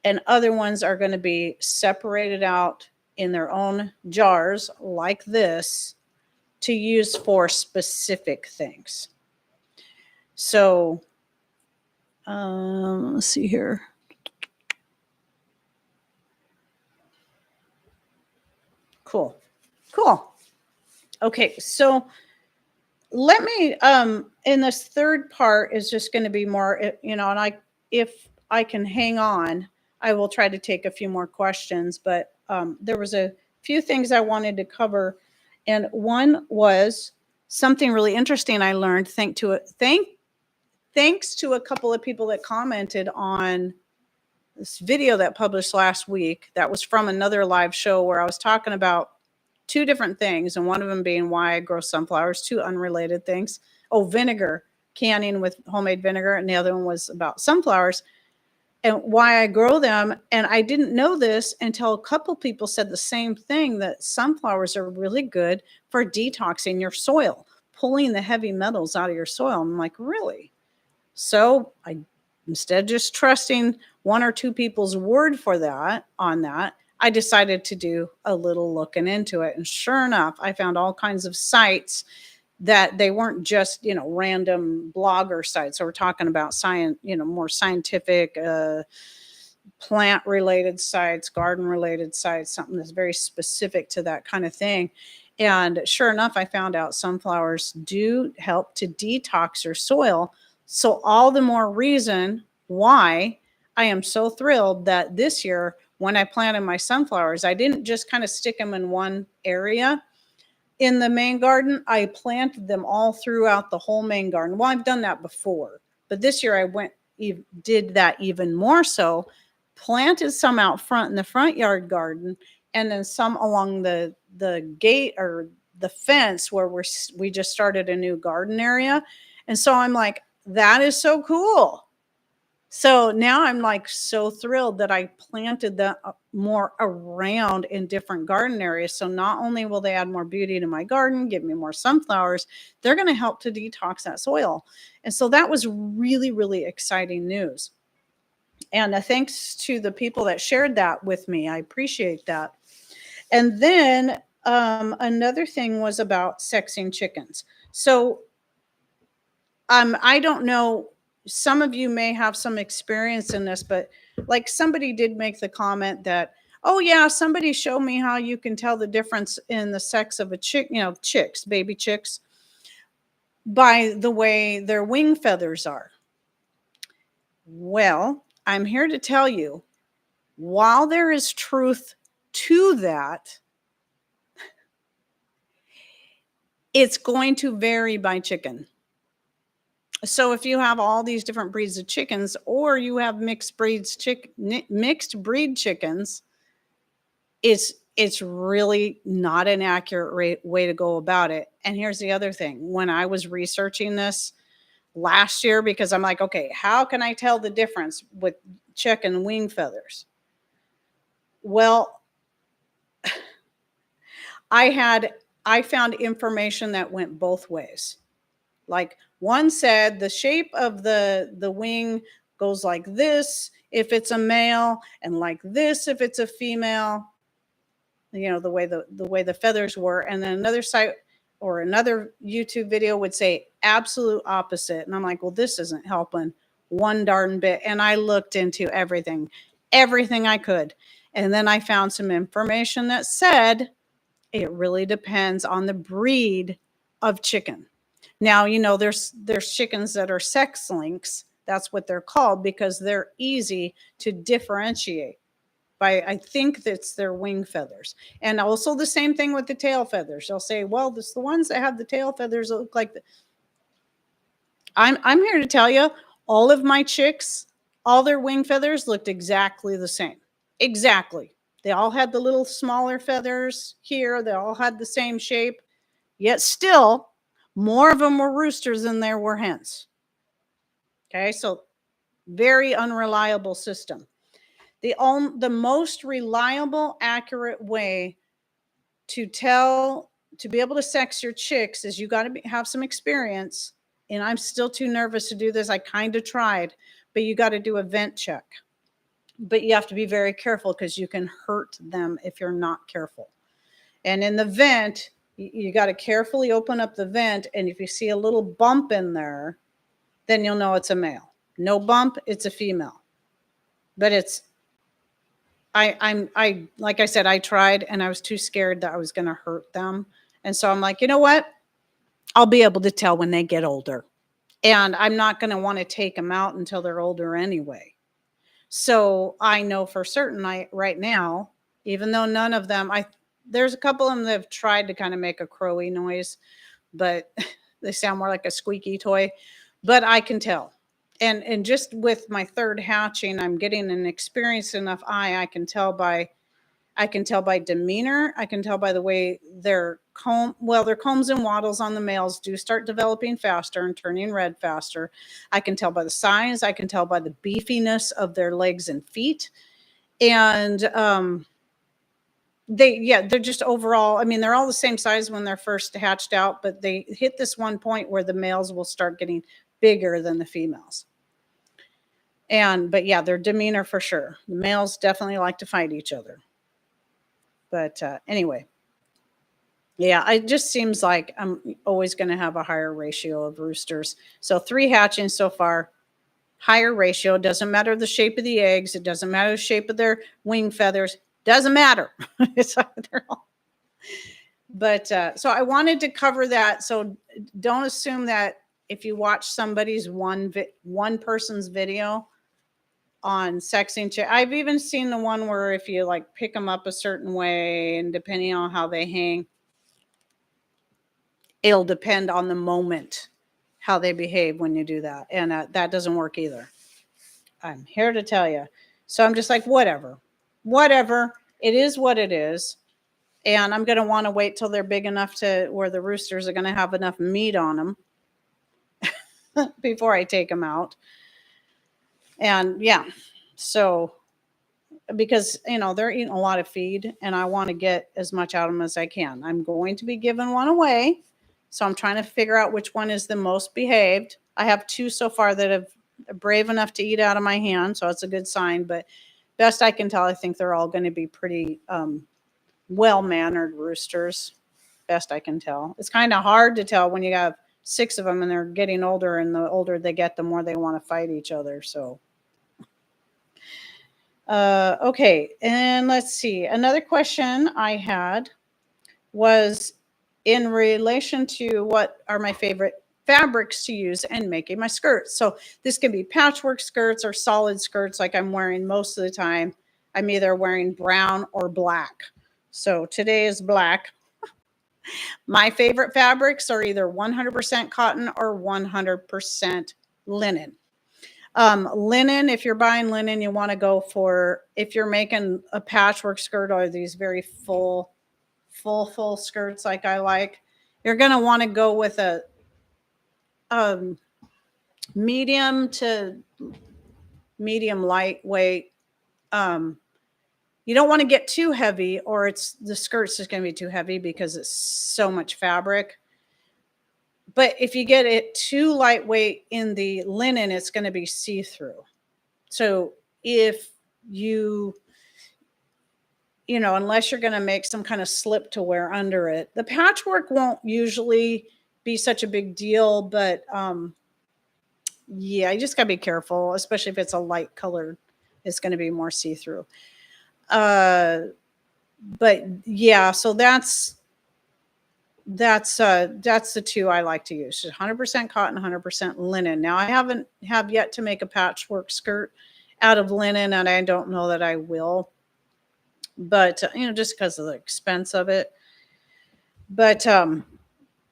And other ones are going to be separated out in their own jars like this to use for specific things. So let's see here. Cool. Okay, so let me in this third part is just going to be more, and if I can hang on, I will try to take a few more questions, but there was a few things I wanted to cover, and one was something really interesting I learned thanks to a couple of people that commented on this video that published last week. That was from another live show where I was talking about two different things, and one of them being why I grow sunflowers, two unrelated things. Oh, vinegar, canning with homemade vinegar, and the other one was about sunflowers and why I grow them. And I didn't know this until a couple people said the same thing, that sunflowers are really good for detoxing your soil, pulling the heavy metals out of your soil. I'm like, really? So I, instead of just trusting one or two people's word for that, I decided to do a little looking into it. And sure enough, I found all kinds of sites that they weren't just, random blogger sites. So we're talking about science, more scientific, plant related sites, garden related sites, something that's very specific to that kind of thing. And sure enough, I found out sunflowers do help to detox your soil. So all the more reason why I am so thrilled that this year, when I planted my sunflowers, I didn't just kind of stick them in one area in the main garden. I planted them all throughout the whole main garden. Well, I've done that before, but this year I did that even more so. Planted some out front in the front yard garden, and then some along the gate or the fence where we just started a new garden area. And so I'm like, that is so cool. So now I'm like so thrilled that I planted that more around in different garden areas. So not only will they add more beauty to my garden, give me more sunflowers, they're going to help to detox that soil. And so that was really, really exciting news. And thanks to the people that shared that with me. I appreciate that. And then another thing was about sexing chickens. So I don't know, some of you may have some experience in this, but like somebody did make the comment that, oh yeah, somebody showed me how you can tell the difference in the sex of a chick, chicks, baby chicks, by the way their wing feathers are. Well, I'm here to tell you, while there is truth to that, it's going to vary by chicken. So if you have all these different breeds of chickens, or you have mixed breed chickens, it's really not an accurate way to go about it. And here's the other thing. When I was researching this last year, because I'm like, okay, how can I tell the difference with chicken wing feathers? Well, I found information that went both ways. Like one said the shape of the wing goes like this. if it's a male, and like this if it's a female. You know, the way the feathers were. And then another site or another YouTube video would say absolute opposite. And I'm like, well, this isn't helping one darn bit. And I looked into everything I could. And then I found some information that said it really depends on the breed of chicken. Now, you know, there's chickens that are sex links. That's what they're called because they're easy to differentiate by, I think that's their wing feathers. And also the same thing with the tail feathers. They'll say, well, this the ones that have the tail feathers that look like I'm here to tell you, all of my chicks, all their wing feathers looked exactly the same. Exactly. They all had the little smaller feathers here. They all had the same shape. Yet still, more of them were roosters than there were hens. Okay, so very unreliable system. The most reliable, accurate way to be able to sex your chicks is you got to have some experience. And I'm still too nervous to do this. I kind of tried, but you got to do a vent check. But you have to be very careful because you can hurt them if you're not careful. And in the vent, you got to carefully open up the vent. And if you see a little bump in there, then you'll know it's a male. No bump, it's a female. But I like I said, I tried and I was too scared that I was going to hurt them. And so I'm like, you know what? I'll be able to tell when they get older. And I'm not going to want to take them out until they're older anyway. So I know for certain right now, even though none of them, there's a couple of them that have tried to kind of make a crowy noise, but they sound more like a squeaky toy. But I can tell. And just with my third hatching, I'm getting an experienced enough eye. I can tell by demeanor. I can tell by the way their combs and wattles on the males do start developing faster and turning red faster. I can tell by the size. I can tell by the beefiness of their legs and feet. And they're just overall, I mean, they're all the same size when they're first hatched out, but they hit this one point where the males will start getting bigger than the females. But yeah, their demeanor for sure. The males definitely like to fight each other. But anyway, yeah, it just seems like I'm always going to have a higher ratio of roosters. So 3 hatching so far, higher ratio. Doesn't matter the shape of the eggs. It doesn't matter the shape of their wing feathers. Doesn't matter. But so I wanted to cover that. So don't assume that if you watch somebody's one person's video on sexing chick. I've even seen the one where if you like pick them up a certain way and depending on how they hang, it'll depend on the moment how they behave when you do that. And that doesn't work either. I'm here to tell you. So I'm just like, whatever. It is what it is. And I'm going to want to wait till they're big enough to where the roosters are going to have enough meat on them before I take them out. And yeah, so because, you know, they're eating a lot of feed and I want to get as much out of them as I can. I'm going to be giving one away. So I'm trying to figure out which one is the most behaved. I have 2 so far that have brave enough to eat out of my hand. So it's a good sign, but best I can tell, I think they're all going to be pretty well-mannered roosters. Best I can tell. It's kind of hard to tell when you have 6 of them and they're getting older, and the older they get, the more they want to fight each other. So okay, and let's see. Another question I had was in relation to what are my favorite fabrics to use in making my skirts. So this can be patchwork skirts or solid skirts like I'm wearing most of the time. I'm either wearing brown or black. So today is black. My favorite fabrics are either 100% cotton or 100% linen. Linen, if you're buying linen, you want to go for, if you're making a patchwork skirt or these very full skirts like I like, you're going to want to go with a medium to medium lightweight. You don't want to get too heavy or the skirt's just going to be too heavy because it's so much fabric. But if you get it too lightweight in the linen, it's going to be see-through. So if you, unless you're going to make some kind of slip to wear under it. The patchwork won't usually be such a big deal, but yeah, you just got to be careful, especially if it's a light colored, it's going to be more see-through. But yeah, so that's the two I like to use. 100% cotton, 100% linen. Now I have yet to make a patchwork skirt out of linen, and I don't know that I will, but just because of the expense of it. But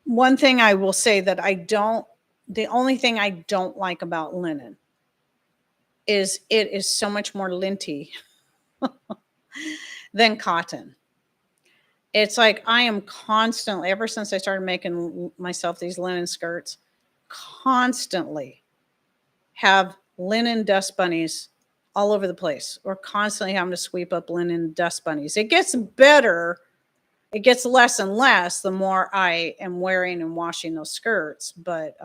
one thing I will say that the only thing I don't like about linen is it is so much more linty than cotton. It's like I am constantly, ever since I started making myself these linen skirts, constantly have linen dust bunnies all over the place, or constantly having to sweep up linen dust bunnies. It gets better. It gets less and less the more I am wearing and washing those skirts. But,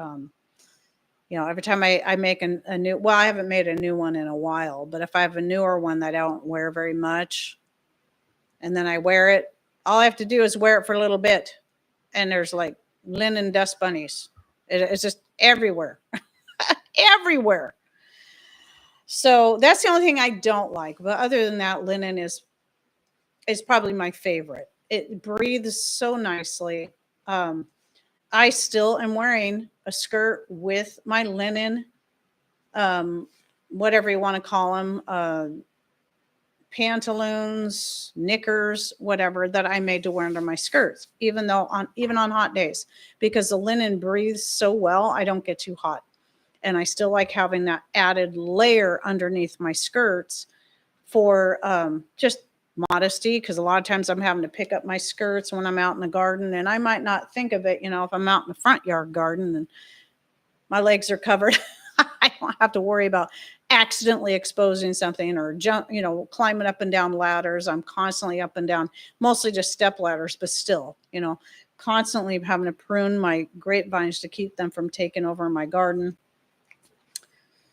every time I make a new, well, I haven't made a new one in a while, but if I have a newer one that I don't wear very much and then I wear it, all I have to do is wear it for a little bit. And there's like linen dust bunnies. It's just everywhere, everywhere. So that's the only thing I don't like. But other than that, linen is probably my favorite. It breathes so nicely. I still am wearing a skirt with my linen, whatever you want to call them, pantaloons, knickers, whatever, that I made to wear under my skirts, even on hot days, because the linen breathes so well, I don't get too hot. And I still like having that added layer underneath my skirts for just modesty, because a lot of times I'm having to pick up my skirts when I'm out in the garden, and I might not think of it, if I'm out in the front yard garden and my legs are covered. I don't have to worry about accidentally exposing something or climbing up and down ladders. I'm constantly up and down, mostly just step ladders, but still, constantly having to prune my grapevines to keep them from taking over my garden.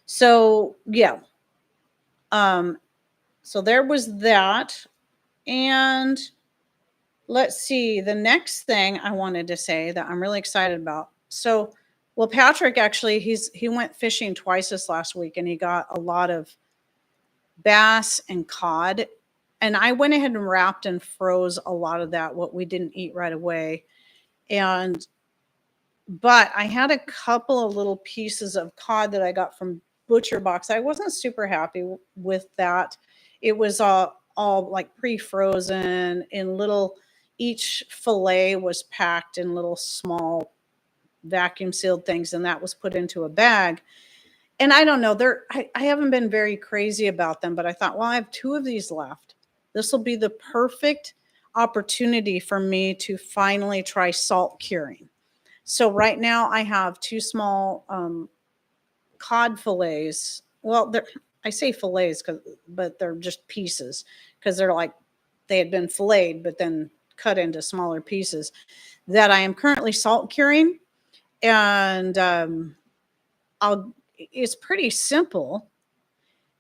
So yeah. So there was that. And let's see, the next thing I wanted to say that I'm really excited about. So, well, Patrick actually, he went fishing twice this last week, and he got a lot of bass and cod. And I went ahead and wrapped and froze a lot of that, what we didn't eat right away. But I had a couple of little pieces of cod that I got from Butcher Box. I wasn't super happy with that. It was all like pre-frozen in little, each fillet was packed in little small vacuum sealed things, and that was put into a bag. And I don't know, I haven't been very crazy about them, but I thought, well, I have 2 of these left. This will be the perfect opportunity for me to finally try salt curing. So right now I have 2 small cod fillets. Well, I say fillets but they're just pieces, because they had been filleted but then cut into smaller pieces, that I am currently salt curing. And it's pretty simple.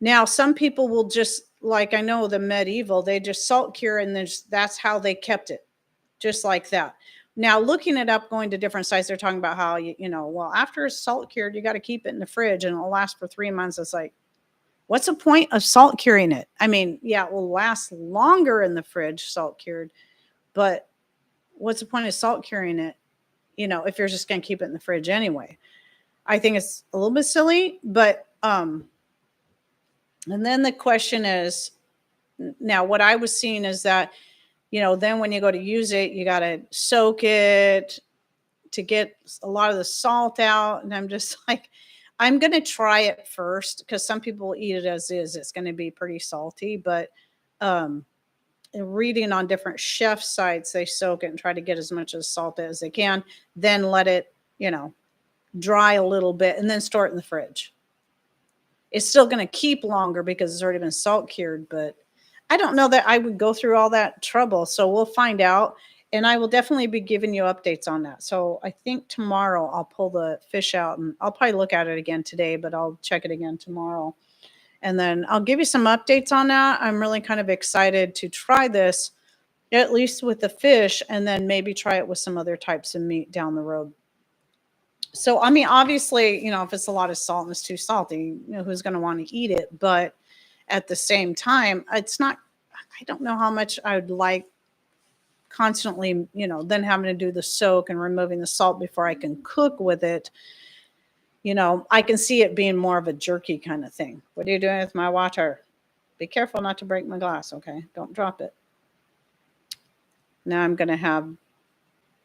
Now, some people will just, like, I know the medieval, they just salt cure, and that's how they kept it, just like that. Now, looking it up, going to different sites, they're talking about how, well, after it's salt cured, you got to keep it in the fridge and it'll last for 3 months. It's like, what's the point of salt curing it? I mean, yeah, it will last longer in the fridge, salt cured, but what's the point of salt curing it, if you're just going to keep it in the fridge anyway? I think it's a little bit silly, but, and then the question is, now what I was seeing is that, then when you go to use it, you got to soak it to get a lot of the salt out. And I'm just like, I'm going to try it first, because some people eat it as is. It's going to be pretty salty, but reading on different chef sites, they soak it and try to get as much as salt as they can, then let it, dry a little bit, and then store it in the fridge. It's still going to keep longer because it's already been salt cured, but I don't know that I would go through all that trouble. So we'll find out. And I will definitely be giving you updates on that. So I think tomorrow I'll pull the fish out, and I'll probably look at it again today, but I'll check it again tomorrow. And then I'll give you some updates on that. I'm really kind of excited to try this, at least with the fish, and then maybe try it with some other types of meat down the road. So, I mean, obviously, if it's a lot of salt and it's too salty, who's going to want to eat it? But at the same time, it's not, I don't know how much I would like constantly, then having to do the soak and removing the salt before I can cook with it. I can see it being more of a jerky kind of thing. What are you doing with my water? Be careful not to break my glass, okay? Don't drop it. Now I'm going to have,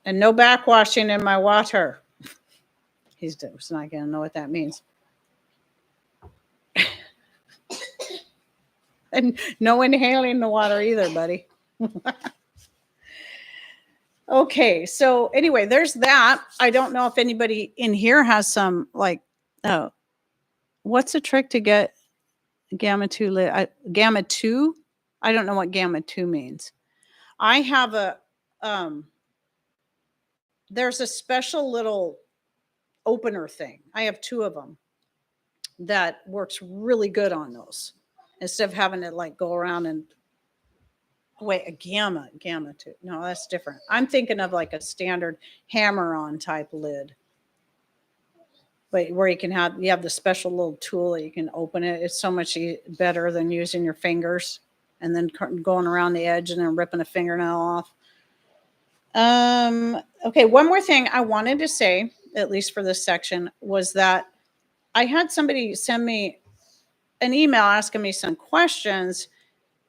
and no backwashing in my water. He's not going to know what that means. And no inhaling the water either, buddy. Okay, so anyway, there's that. I don't know if anybody in here has some what's a trick to get gamma 2 gamma 2? I don't know what gamma 2 means. I have there's a special little opener thing. I have 2 of them that works really good on those. Instead of having to go around and wait, a gamma 2. No, that's different. I'm thinking of a standard hammer-on type lid. But where you have the special little tool that you can open it. It's so much better than using your fingers and then going around the edge and then ripping a fingernail off. Okay, one more thing I wanted to say, at least for this section, was that I had somebody send me an email asking me some questions,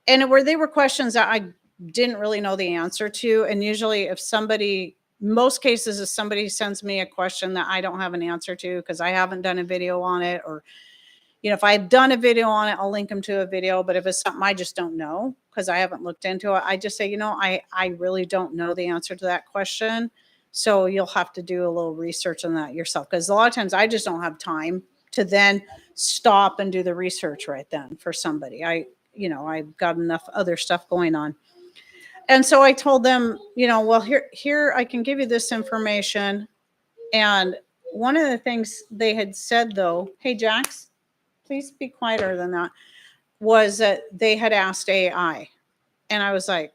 and they were questions that I didn't really know the answer to. And usually most cases, if somebody sends me a question that I don't have an answer to because I haven't done a video on it, or, if I've done a video on it, I'll link them to a video. But if it's something I just don't know because I haven't looked into it, I just say, I really don't know the answer to that question. So you'll have to do a little research on that yourself. Because a lot of times I just don't have time to then stop and do the research right then for somebody. I've got enough other stuff going on. And so I told them, well, here I can give you this information. And one of the things they had said, though, hey, Jax, please be quieter than that, was that they had asked AI. And I was like,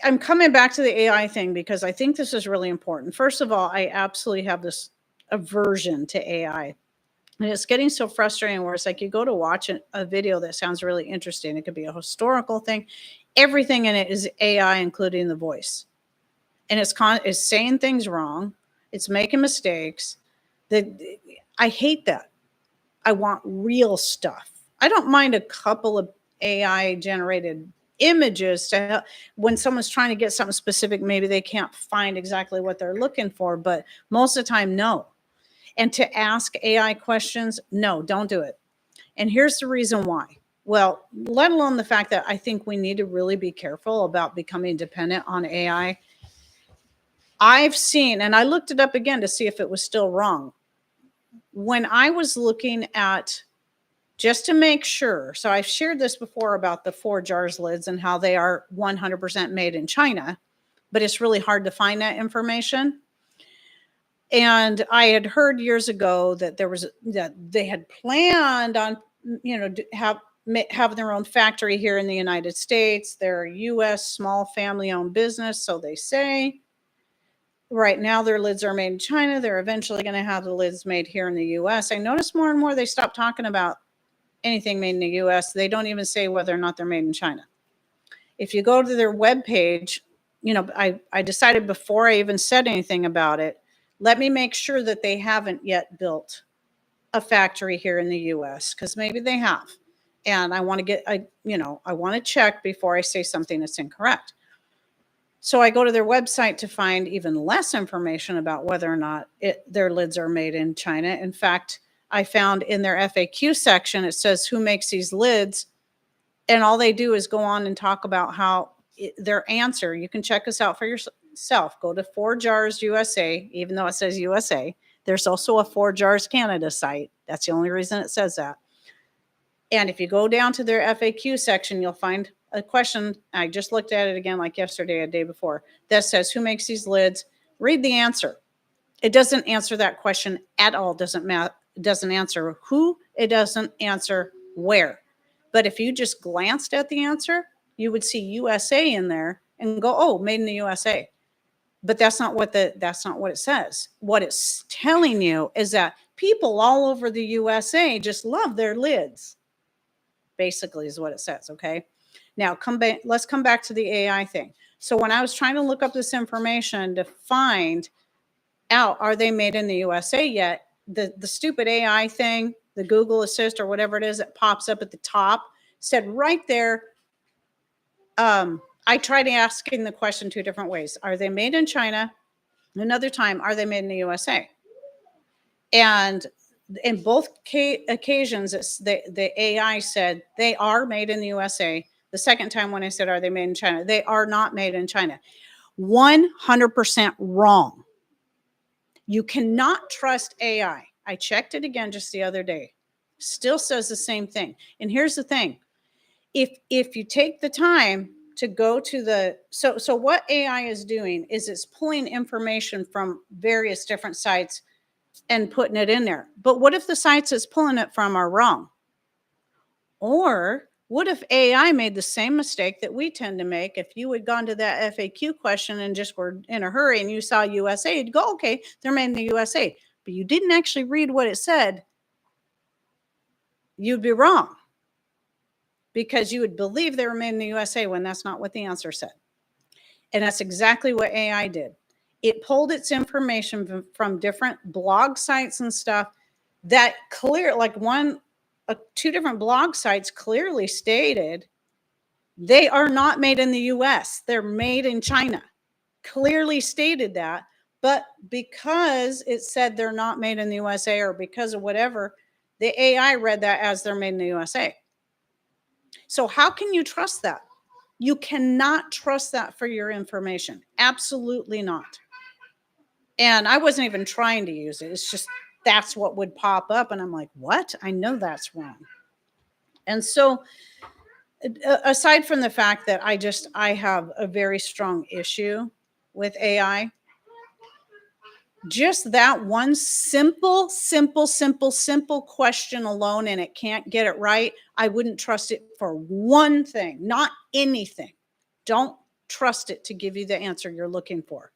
I'm coming back to the AI thing because I think this is really important. First of all, I absolutely have this aversion to AI. And it's getting so frustrating where it's you go to watch a video that sounds really interesting. It could be a historical thing. Everything in it is AI, including the voice. And it's saying things wrong. It's making mistakes. I hate that. I want real stuff. I don't mind a couple of AI generated images to help when someone's trying to get something specific. Maybe they can't find exactly what they're looking for, but most of the time, no. And to ask AI questions, no, don't do it. And here's the reason why. Well, let alone the fact that I think we need to really be careful about becoming dependent on AI. I've seen, and I looked it up again to see if it was still wrong. When I was looking at, just to make sure, so I've shared this before about the 4 jars lids and how they are 100% made in China, but it's really hard to find that information. And I had heard years ago that that they had planned on, having their own factory here in the United States. They're a U.S. small family-owned business, so they say. Right now, their lids are made in China. They're eventually going to have the lids made here in the U.S. I notice more and more they stop talking about anything made in the U.S. They don't even say whether or not they're made in China. If you go to their webpage, I decided before I even said anything about it, let me make sure that they haven't yet built a factory here in the U.S. because maybe they have. And I want to I want to check before I say something that's incorrect. So I go to their website to find even less information about whether or not their lids are made in China. In fact, I found in their FAQ section, it says who makes these lids. And all they do is go on and talk about how their answer, you can check this out for yourself. Go to 4 Jars USA, even though it says USA. There's also a 4 Jars Canada site. That's the only reason it says that. And if you go down to their FAQ section, you'll find a question. I just looked at it again like yesterday, a day before, that says, who makes these lids? Read the answer. It doesn't answer that question at all. Doesn't It doesn't answer who, it doesn't answer where. But if you just glanced at the answer, you would see USA in there and go, oh, made in the USA. But that's not what it says. What it's telling you is that people all over the USA just love their lids. Basically is what it says, okay? Now let's come back to the AI thing. So when I was trying to look up this information to find out, are they made in the USA yet? The stupid AI thing, the Google Assist or whatever it is that pops up at the top, said right there, I tried asking the question 2 different ways. Are they made in China? Another time, are they made in the USA? And in both occasions, the AI said they are made in the USA. The second time when I said, are they made in China? They are not made in China. 100% wrong. You cannot trust AI. I checked it again just the other day. Still says the same thing. And here's the thing. If you take the time to go to the, so what AI is doing is it's pulling information from various different sites and putting it in there. But what if the sites it's pulling it from are wrong? Or what if AI made the same mistake that we tend to make? If you had gone to that FAQ question and just were in a hurry and you saw USA, you'd go, okay, they're made in the USA. But you didn't actually read what it said, you'd be wrong. Because you would believe they were made in the USA when that's not what the answer said. And that's exactly what AI did. It pulled its information from different blog sites and stuff that like 2 different blog sites clearly stated they are not made in the US. They're made in China. Clearly stated that. But because it said they're not made in the USA or because of whatever, the AI read that as they're made in the USA. So how can you trust that? You cannot trust that for your information. Absolutely not. And I wasn't even trying to use it. It's just that's what would pop up. And I'm like, what? I know that's wrong. And so aside from the fact that I have a very strong issue with AI, just that one simple question alone, and it can't get it right, I wouldn't trust it for one thing, not anything. Don't trust it to give you the answer you're looking for,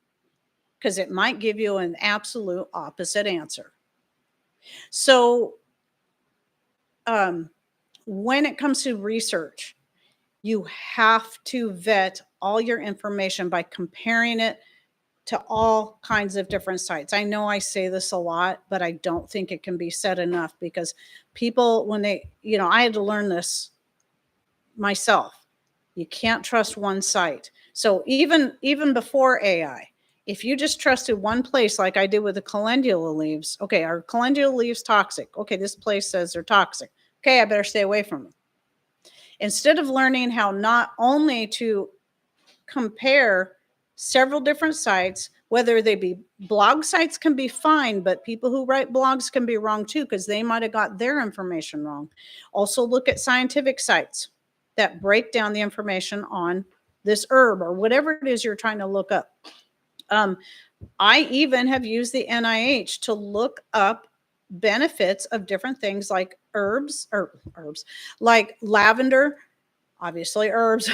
because it might give you an absolute opposite answer. So when it comes to research, you have to vet all your information by comparing it to all kinds of different sites. I know I say this a lot, but I don't think it can be said enough, because people, when they, I had to learn this myself. You can't trust one site. So even before AI, if you just trusted one place, like I did with the calendula leaves, okay, are calendula leaves toxic? Okay, this place says they're toxic. Okay, I better stay away from them. Instead of learning how not only to compare several different sites, whether they be blog sites can be fine, but people who write blogs can be wrong too, because they might have got their information wrong. Also look at scientific sites that break down the information on this herb or whatever it is you're trying to look up. I even have used the NIH to look up benefits of different things like herbs, like lavender, obviously herbs,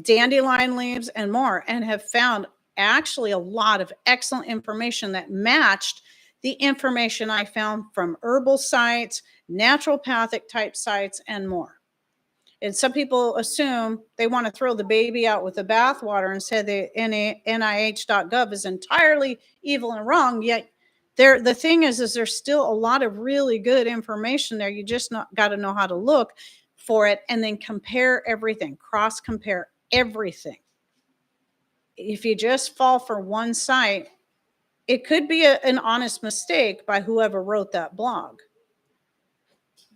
dandelion leaves and more, and have found actually a lot of excellent information that matched the information I found from herbal sites, naturopathic type sites, and more. And some people assume they want to throw the baby out with the bathwater and say the NIH.gov is entirely evil and wrong. Yet the thing is there's still a lot of really good information there. You just got to know how to look for it and then compare everything, cross compare everything. If you just fall for one site, it could be an honest mistake by whoever wrote that blog.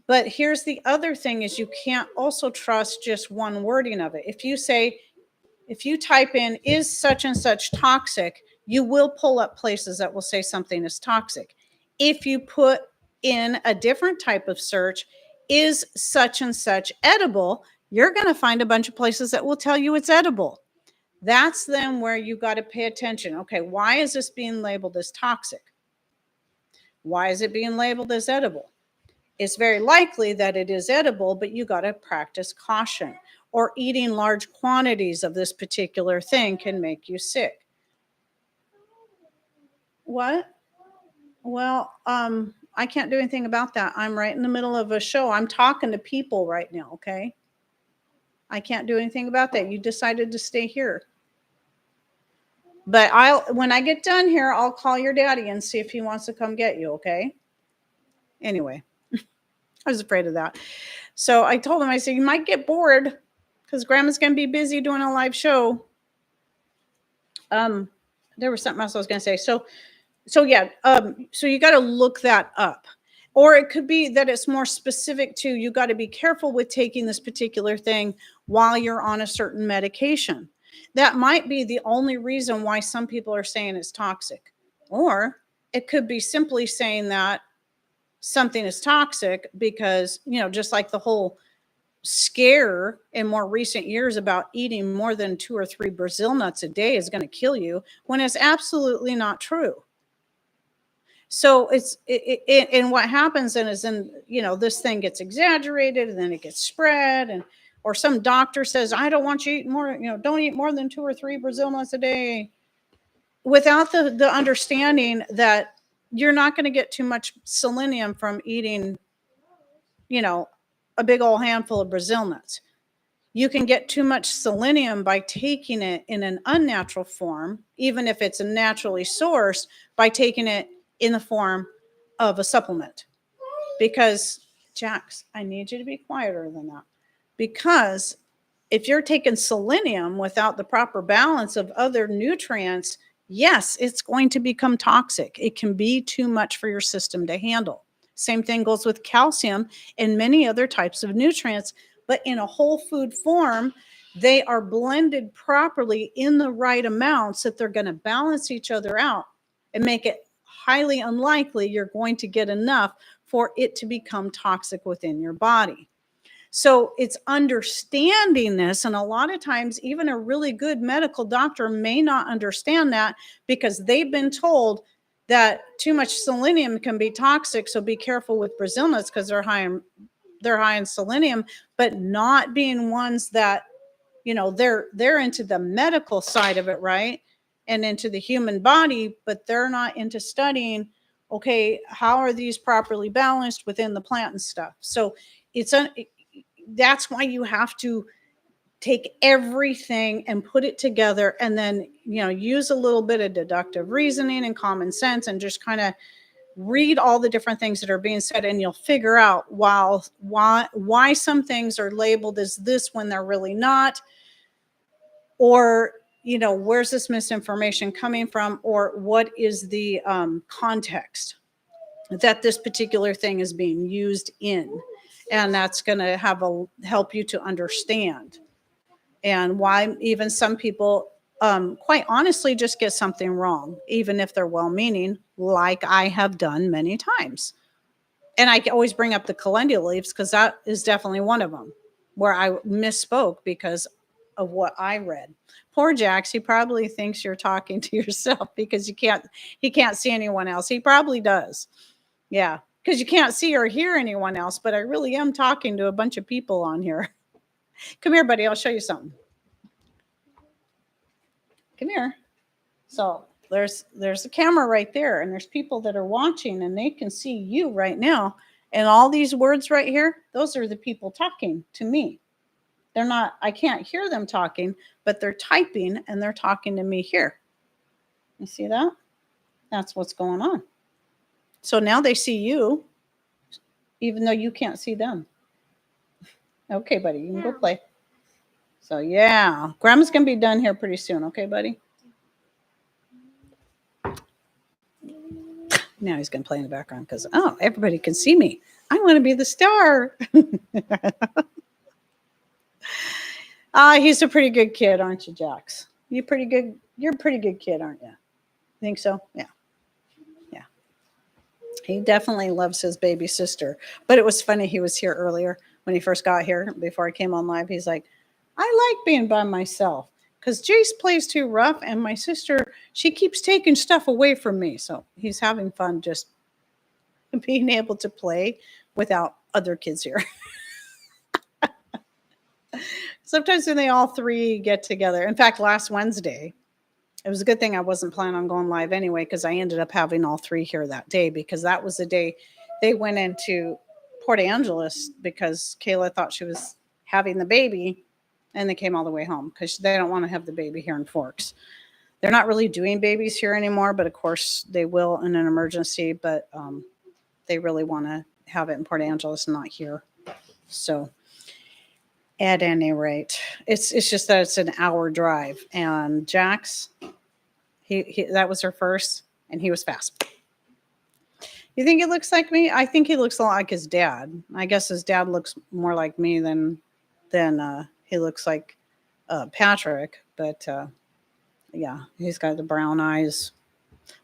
But here's the other thing is you can't also trust just one wording of it. If you type in, is such and such toxic, you will pull up places that will say something is toxic. If you put in a different type of search, is such and such edible, you're going to find a bunch of places that will tell you it's edible. That's then where you got to pay attention. Okay, why is this being labeled as toxic? Why is it being labeled as edible? It's very likely that it is edible, but you got to practice caution. Or eating large quantities of this particular thing can make you sick. What? Well, I can't do anything about that. I'm right in the middle of a show. I'm talking to people right now, okay? I can't do anything about that. You decided to stay here. But when I get done here, I'll call your daddy and see if he wants to come get you, okay? Anyway, I was afraid of that. So I told him, I said, you might get bored because Grandma's going to be busy doing a live show. There was something else I was going to say. So yeah, so you got to look that up. Or it could be that it's more specific to, you got to be careful with taking this particular thing while you're on a certain medication. That might be the only reason why some people are saying it's toxic. Or it could be simply saying that something is toxic because, just like the whole scare in more recent years about eating more than 2 or 3 Brazil nuts a day is going to kill you, when it's absolutely not true. So and what happens then is this thing gets exaggerated and then it gets spread, or some doctor says, I don't want you eating more, don't eat more than 2 or 3 Brazil nuts a day, without the understanding that you're not going to get too much selenium from eating, a big old handful of Brazil nuts. You can get too much selenium by taking it in an unnatural form, even if it's naturally sourced, by taking it in the form of a supplement. Because, Jax, I need you to be quieter than that. Because if you're taking selenium without the proper balance of other nutrients, yes, it's going to become toxic. It can be too much for your system to handle. Same thing goes with calcium and many other types of nutrients, but in a whole food form, they are blended properly in the right amounts that they're going to balance each other out and make it highly unlikely you're going to get enough for it to become toxic within your body. So it's understanding this. And a lot of times, even a really good medical doctor may not understand that because they've been told that too much selenium can be toxic. So be careful with Brazil nuts because they're high in selenium, but not being ones that, they're into the medical side of it, right? And into the human body, but they're not into studying, okay, how are these properly balanced within the plant and stuff? So that's why you have to take everything and put it together and then, use a little bit of deductive reasoning and common sense and just kind of read all the different things that are being said, and you'll figure out why some things are labeled as this when they're really not, or where's this misinformation coming from, or what is the context that this particular thing is being used in. And that's going to help you to understand, and why even some people quite honestly just get something wrong, even if they're well-meaning, like I have done many times. And I always bring up the calendula leaves because that is definitely one of them where I misspoke because of what I read. Poor Jax, he probably thinks you're talking to yourself because he can't see anyone else. He probably does. Yeah, because you can't see or hear anyone else, but I really am talking to a bunch of people on here. Come here, buddy. I'll show you something. Come here. So there's a camera right there, and there's people that are watching, and they can see you right now. And all these words right here, those are the people talking to me. They're not, I can't hear them talking, but they're typing and they're talking to me here. You see that? That's what's going on. So now they see you, even though you can't see them. Okay, buddy, you can go play. So yeah, Grandma's going to be done here pretty soon. Okay, buddy? Now he's going to play in the background because, everybody can see me. I want to be the star. He's a pretty good kid, aren't you, Jax? You're a pretty good kid, aren't you? Think so? Yeah. Yeah. He definitely loves his baby sister. But it was funny. He was here earlier when he first got here, before he came on live. He's like, I like being by myself because Jace plays too rough, and my sister, she keeps taking stuff away from me. So he's having fun just being able to play without other kids here. Sometimes when they all three get together. In fact, last Wednesday, it was a good thing I wasn't planning on going live anyway, because I ended up having all three here that day, because that was the day they went into Port Angeles because Kayla thought she was having the baby, and they came all the way home because they don't want to have the baby here in Forks. They're not really doing babies here anymore, but of course they will in an emergency, but they really want to have it in Port Angeles and not here. So at any rate, it's just that it's an hour drive, and Jax, he that was her first, and he was fast. You think he looks like me? I think he looks a lot like his dad. I guess his dad looks more like me than he looks like Patrick. But yeah, he's got the brown eyes.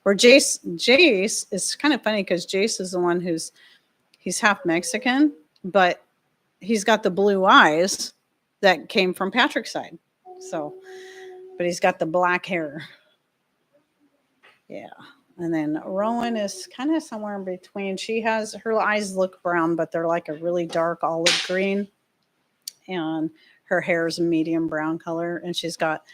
Or Jace is kind of funny because Jace is the one he's half Mexican, but he's got the blue eyes that came from Patrick's side. So, but he's got the black hair. Yeah. And then Rowan is kind of somewhere in between. Her eyes look brown, but they're like a really dark olive green. And her hair is a medium brown color. And she's got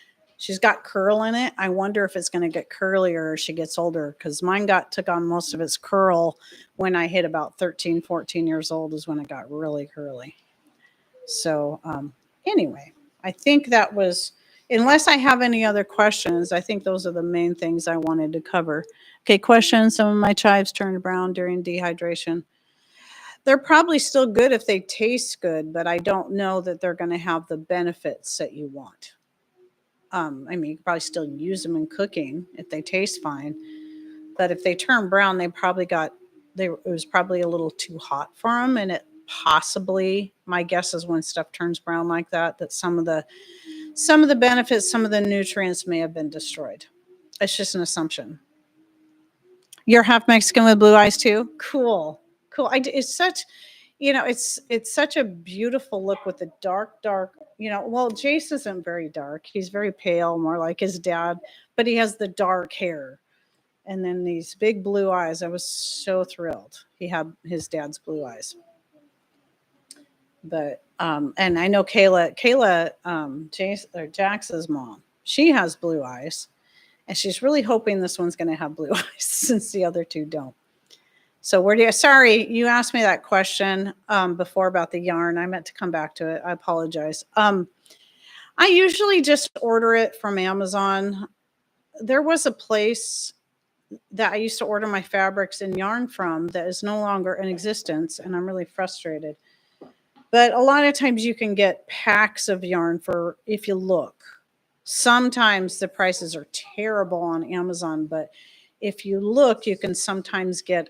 curl in it. I wonder if it's going to get curlier as she gets older, because mine took on most of its curl when I hit about 13, 14 years old is when it got really curly. So anyway, I think that was, unless I have any other questions, I think those are the main things I wanted to cover. Okay, questions. Some of my chives turned brown during dehydration. They're probably still good if they taste good, but I don't know that they're going to have the benefits that you want. I mean, you could probably still use them in cooking if they taste fine. But if they turn brown, it was probably a little too hot for them. And it possibly, my guess is when stuff turns brown like that some of the benefits, some of the nutrients may have been destroyed. It's just an assumption. You're half Mexican with blue eyes too? Cool. It's such, it's such a beautiful look with the dark, well, Jace isn't very dark. He's very pale, more like his dad, but he has the dark hair. And then these big blue eyes. I was so thrilled. He had his dad's blue eyes. But, and I know Kayla, Jace, or Jax's mom, she has blue eyes. And she's really hoping this one's going to have blue eyes since the other two don't. So sorry, you asked me that question before about the yarn. I meant to come back to it. I apologize. I usually just order it from Amazon. There was a place that I used to order my fabrics and yarn from that is no longer in existence, and I'm really frustrated. But a lot of times you can get packs of yarn for, if you look. Sometimes the prices are terrible on Amazon, but if you look, you can sometimes get,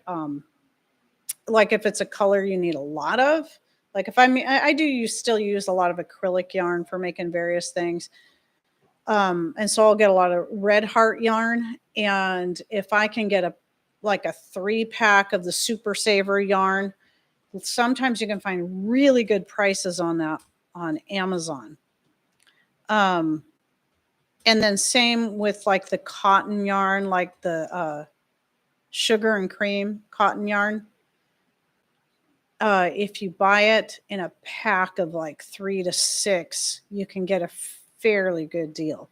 like if it's a color you need a lot of, like if I do still use a lot of acrylic yarn for making various things. And so I'll get a lot of Red Heart yarn. And if I can get a 3-pack of the Super Saver yarn, sometimes you can find really good prices on that on Amazon. And then same with like the cotton yarn, like the sugar and cream cotton yarn. If you buy it in a pack of like 3 to 6, you can get a fairly good deal.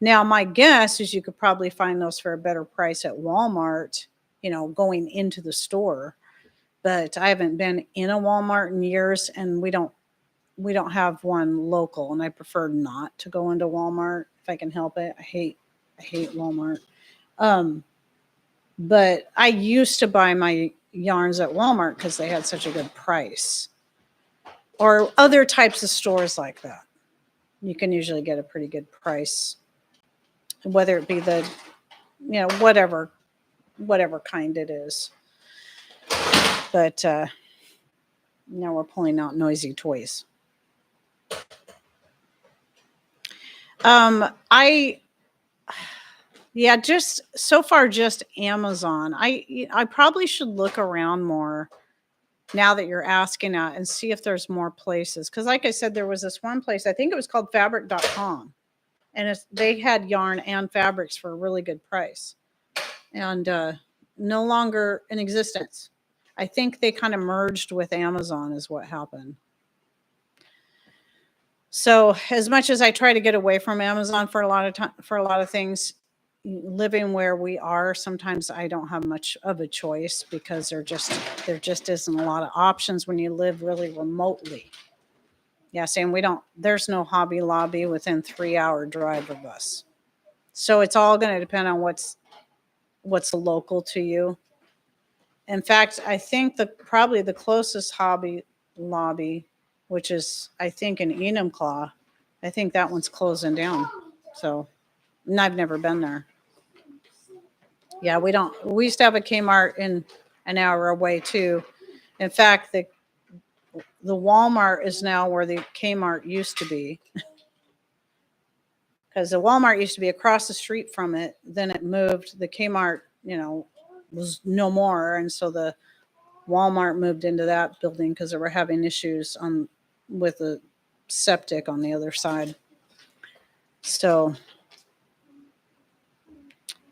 Now, my guess is you could probably find those for a better price at Walmart, going into the store. But I haven't been in a Walmart in years, and we don't have one local, and I prefer not to go into Walmart if I can help it. I hate Walmart. But I used to buy my yarns at Walmart because they had such a good price, or other types of stores like that. You can usually get a pretty good price, whether it be the, whatever kind it is. But now we're pulling out noisy toys. Just so far, just Amazon. I probably should look around more now that you're asking that and see if there's more places. Because like I said, there was this one place, I think it was called fabric.com. And they had yarn and fabrics for a really good price. And no longer in existence. I think they kind of merged with Amazon is what happened. So as much as I try to get away from Amazon for a lot of time, for a lot of things, living where we are, sometimes I don't have much of a choice because there just isn't a lot of options when you live really remotely. Yeah, saying there's no Hobby Lobby within 3-hour drive of us. So it's all going to depend on what's local to you. In fact, I think probably the closest Hobby Lobby, which is I think in Enumclaw, I think that one's closing down. So, and I've never been there. Yeah, we used to have a Kmart in an hour away too. In fact, the Walmart is now where the Kmart used to be. Because the Walmart used to be across the street from it. Then it moved. The Kmart, was no more. And so the Walmart moved into that building because they were having issues with the septic on the other side. So,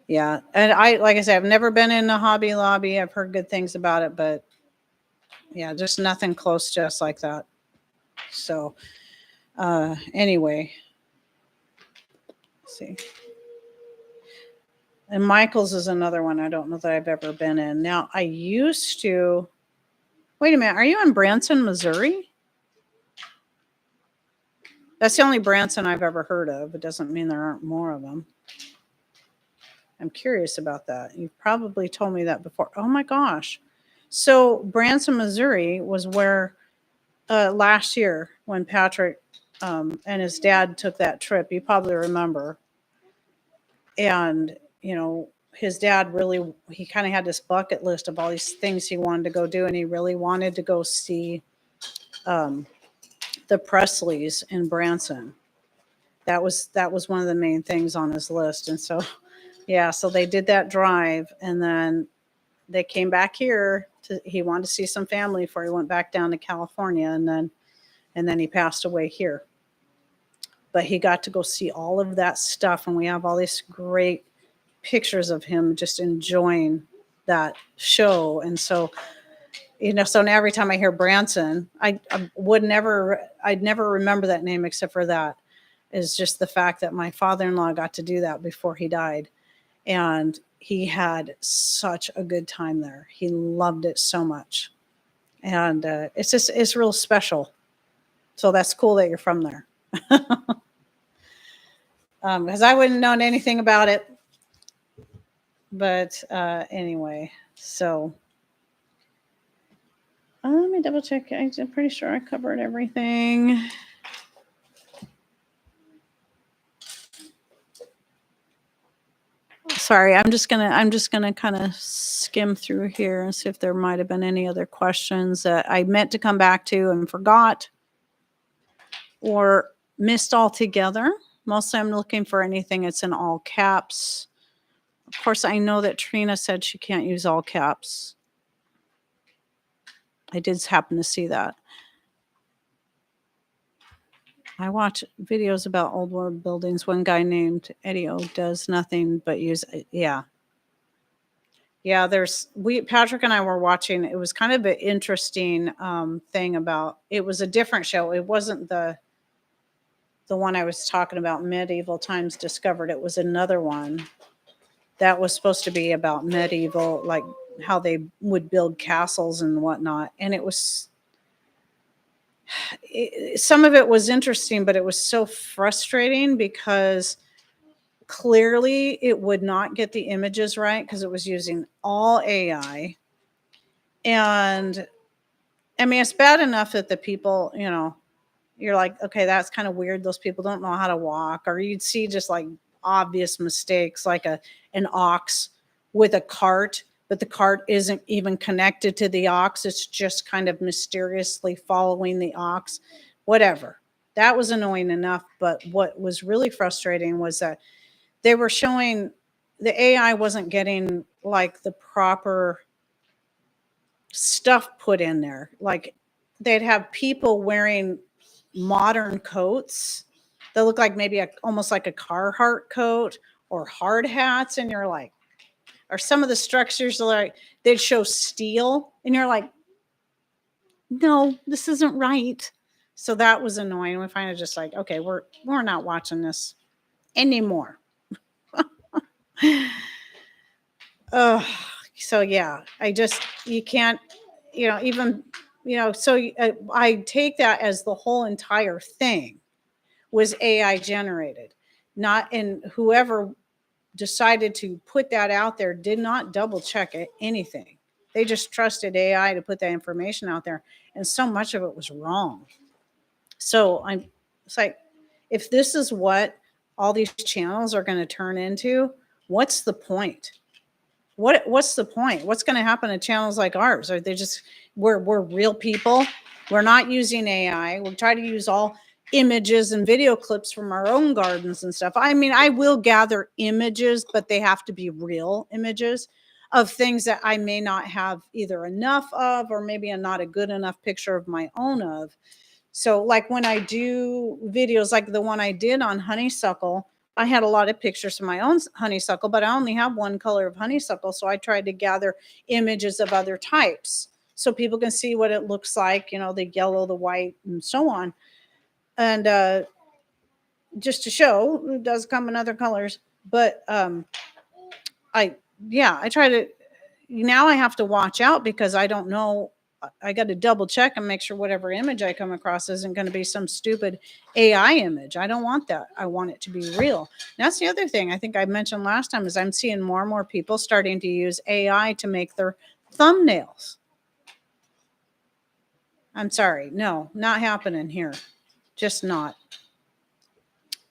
yeah. And like I said, I've never been in a Hobby Lobby. I've heard good things about it, but yeah, just nothing close to us like that. So, anyway, let's see. And Michael's is another one I don't know that I've ever been in. Now, I used to. Wait a minute. Are you in Branson, Missouri? That's the only Branson I've ever heard of. It doesn't mean there aren't more of them. I'm curious about that. You've probably told me that before. Oh my gosh. So Branson, Missouri was where last year when Patrick and his dad took that trip, you probably remember. And, his dad he kind of had this bucket list of all these things he wanted to go do. And he really wanted to go see the Presleys in Branson. That was one of the main things on his list. And so, yeah, so they did that drive and then they came back here he wanted to see some family before he went back down to California and then he passed away here. But he got to go see all of that stuff and we have all these great pictures of him just enjoying that show. And so, so now every time I hear Branson, I'd never remember that name except for that is just the fact that my father-in-law got to do that before he died. And he had such a good time there. He loved it so much. And it's real special. So that's cool that you're from there. Because I wouldn't known anything about it. But anyway, so let me double check. I'm pretty sure I covered everything. Sorry, I'm just gonna kind of skim through here and see if there might have been any other questions that I meant to come back to and forgot or missed altogether. Mostly I'm looking for anything that's in all caps. Of course, I know that Trina said she can't use all caps. I did happen to see that. I watch videos about old world buildings. One guy named Eddie O does nothing but use, yeah. Yeah, Patrick and I were watching, it was kind of an interesting thing about, it was a different show. It wasn't the one I was talking about, Medieval Times Discovered. It was another one that was supposed to be about medieval, like how they would build castles and whatnot. And some of it was interesting, but it was so frustrating because clearly it would not get the images right because it was using all AI. And I mean, it's bad enough that the people, you're like, okay, that's kind of weird. Those people don't know how to walk, or you'd see just like obvious mistakes, like an ox with a cart, but the cart isn't even connected to the ox. It's just kind of mysteriously following the ox, whatever. That was annoying enough. But what was really frustrating was that they were showing the AI wasn't getting like the proper stuff put in there. Like they'd have people wearing modern coats that look like maybe almost like a Carhartt coat or hard hats. And you're like, or some of the structures like they'd show steel, and you're like, no, this isn't right. So that was annoying. We finally just like, okay, we're not watching this anymore. So yeah, you can't, even, so I take that as the whole entire thing was AI generated, and whoever decided to put that out there did not double check anything. They just trusted AI to put that information out there, and so much of it was wrong. So it's like, if this is what all these channels are going to turn into, what's the point? What's the point? What's going to happen to channels like ours? Are they just we're real people? We're not using AI. We try to use all images and video clips from our own gardens and stuff. I mean, I will gather images, but they have to be real images of things that I may not have either enough of, or maybe not a good enough picture of my own of. So like when I do videos like the one I did on honeysuckle, I had a lot of pictures of my own honeysuckle, but I only have one color of honeysuckle. So I tried to gather images of other types so people can see what it looks like, the yellow, the white, and so on. And just to show, it does come in other colors. But I try to, now I have to watch out because I don't know. I got to double check and make sure whatever image I come across isn't going to be some stupid AI image. I don't want that. I want it to be real. And that's the other thing I think I mentioned last time is I'm seeing more and more people starting to use AI to make their thumbnails. I'm sorry. No, not happening here. Just not.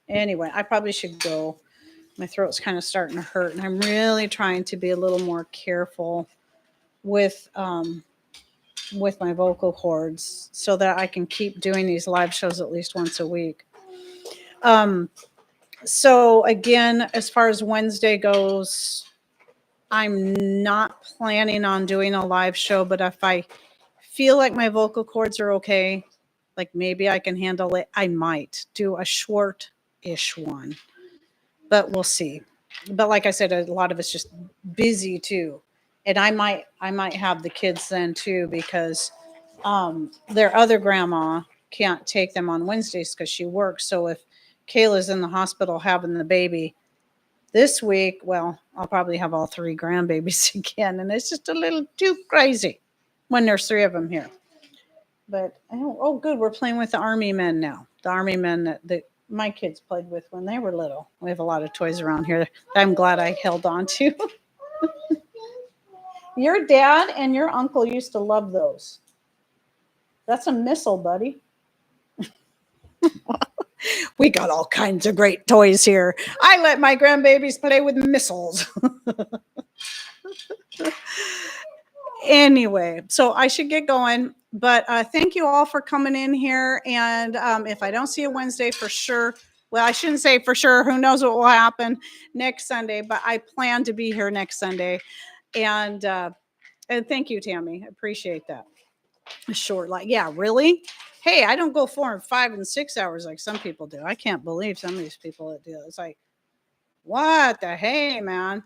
Anyway, I probably should go. My throat's kind of starting to hurt, and I'm really trying to be a little more careful with my vocal cords so that I can keep doing these live shows at least once a week. So again, as far as Wednesday goes, I'm not planning on doing a live show, but if I feel like my vocal cords are okay, like maybe I can handle it, I might do a short-ish one, but we'll see. But like I said, a lot of it's just busy too. And I might have the kids then too, because their other grandma can't take them on Wednesdays because she works. So if Kayla's in the hospital having the baby this week, well, I'll probably have all three grandbabies again. And it's just a little too crazy when there's three of them here. But oh, good. We're playing with the army men now. The army men that my kids played with when they were little. We have a lot of toys around here that I'm glad I held on to. Your dad and your uncle used to love those. That's a missile, buddy. We got all kinds of great toys here. I let my grandbabies play with missiles. Anyway, so I should get going. But thank you all for coming in here. And if I don't see you Wednesday for sure, well, I shouldn't say for sure. Who knows what will happen next Sunday? But I plan to be here next Sunday. And thank you, Tammy. I appreciate that. Short, like, yeah, really? Hey, I don't go 4 and 5 and 6 hours like some people do. I can't believe some of these people that do it. It's like, what the hey, man?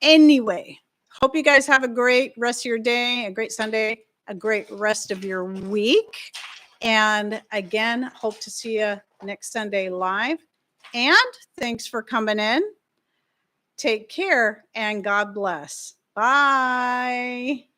Anyway, hope you guys have a great rest of your day, a great Sunday, a great rest of your week. And again, hope to see you next Sunday live. And thanks for coming in. Take care and God bless. Bye.